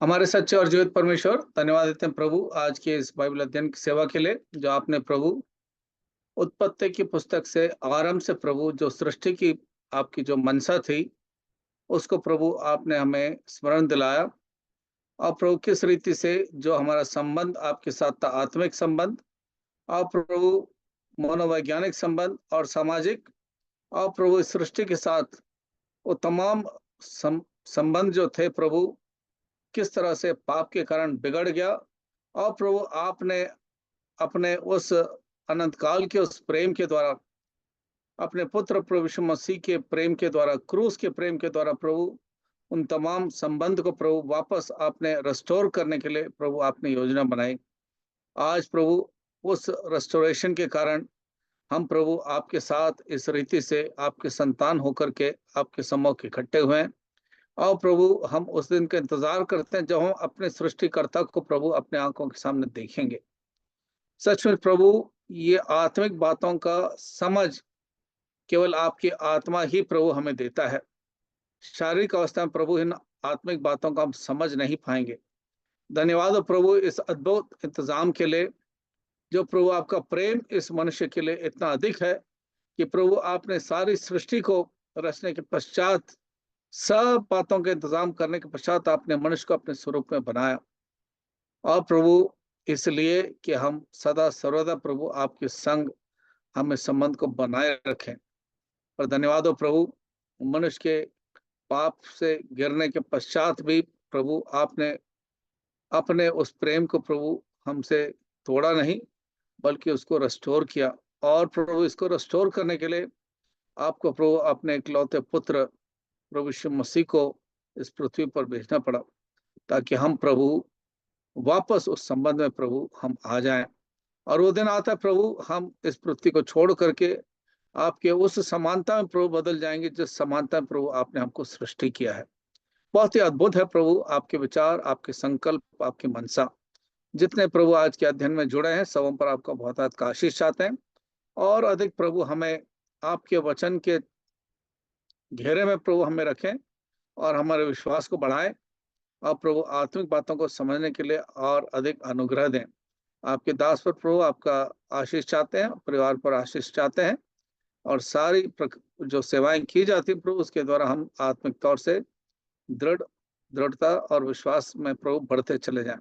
हमारे सच्चे और जीवित परमेश्वर, धन्यवाद देते हैं प्रभु आज के इस बाइबल अध्ययन की सेवा के लिए, जो आपने प्रभु उत्पत्ति की पुस्तक से आरंभ से प्रभु जो सृष्टि की आपकी जो मनसा थी, उसको प्रभु आपने हमें स्मरण दिलाया। और प्रभु किस रीति से जो हमारा संबंध आपके साथ था, आत्मिक संबंध, और प्रभु मनोवैज्ञानिक संबंध और सामाजिक, और प्रभु इस सृष्टि के साथ वो तमाम संबंध जो थे प्रभु, किस तरह से पाप के कारण बिगड़ गया। और प्रभु आपने अपने उस अनंत काल के उस प्रेम के द्वारा, अपने पुत्र प्रभु यीशु मसीह के प्रेम के द्वारा, क्रूस के प्रेम के द्वारा प्रभु उन तमाम संबंध को प्रभु वापस आपने रेस्टोर करने के लिए प्रभु आपने योजना बनाई। आज प्रभु उस रेस्टोरेशन के कारण हम प्रभु आपके साथ इस रीति से आपके संतान होकर के आपके सम्मुख इकट्ठे हुए हैं। और प्रभु हम उस दिन का इंतजार करते हैं जब हम अपने सृष्टिकर्ता को प्रभु अपने आंखों के सामने देखेंगे। सच में प्रभु ये आत्मिक बातों का समझ केवल आपकी आत्मा ही प्रभु हमें देता है। शारीरिक अवस्था में प्रभु इन आत्मिक बातों का हम समझ नहीं पाएंगे। धन्यवाद हो प्रभु इस अद्भुत इंतजाम के लिए, जो प्रभु आपका प्रेम इस मनुष्य के लिए इतना अधिक है कि प्रभु आपने सारी सृष्टि को रचने के पश्चात, सब बातों के इंतजाम करने के पश्चात आपने मनुष्य को अपने स्वरूप में बनाया। और प्रभु इसलिए कि हम सदा सर्वदा प्रभु आपके संग हमें संबंध को बनाए रखें। और धन्यवाद हो प्रभु मनुष्य के पाप से गिरने के पश्चात भी प्रभु आपने अपने उस प्रेम को प्रभु हमसे तोड़ा नहीं, बल्कि उसको रेस्टोर किया। और प्रभु इसको रेस्टोर करने के लिए आपको प्रभु अपने इकलौते पुत्र प्रभु यीशु मसीह को इस पृथ्वी पर भेजना पड़ा, ताकि हम प्रभु वापस उस संबंध में प्रभु हम आ जाएं। और वो दिन आता है प्रभु हम इस पृथ्वी को छोड़ करके आपके उस समानता में प्रभु बदल जाएंगे जिस समानता में प्रभु आपने हमको सृष्टि किया है। बहुत ही अद्भुत है प्रभु आपके विचार, आपके संकल्प, आपकी मनसा। जितने प्रभु आज के अध्ययन में जुड़े हैं सबों पर आपका बहुत बहुत आशीष चाहते हैं। और अधिक प्रभु हमें आपके वचन के घेरे में प्रभु हमें रखें और हमारे विश्वास को बढ़ाएं। और प्रभु आत्मिक बातों को समझने के लिए और अधिक अनुग्रह दें। आपके दास पर प्रभु आपका आशीष चाहते हैं, परिवार पर आशीष चाहते हैं। और सारी जो सेवाएं की जाती प्रभु, उसके द्वारा हम आत्मिक तौर से दृढ़ता और विश्वास में प्रभु बढ़ते चले जाएं।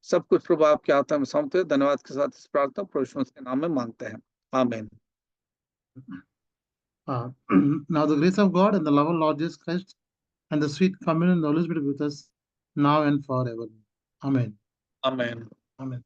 सब कुछ प्रभु आपके हाथों में सौंपते हुए धन्यवाद के साथ इस प्रार्थना प्रभु यीशु मसीह के नाम में मांगते हैं, आमीन। Now the grace of God and the love of Lord Jesus Christ and the sweet communion and the Holy Spirit be with us now and forever. Amen. Amen. Amen.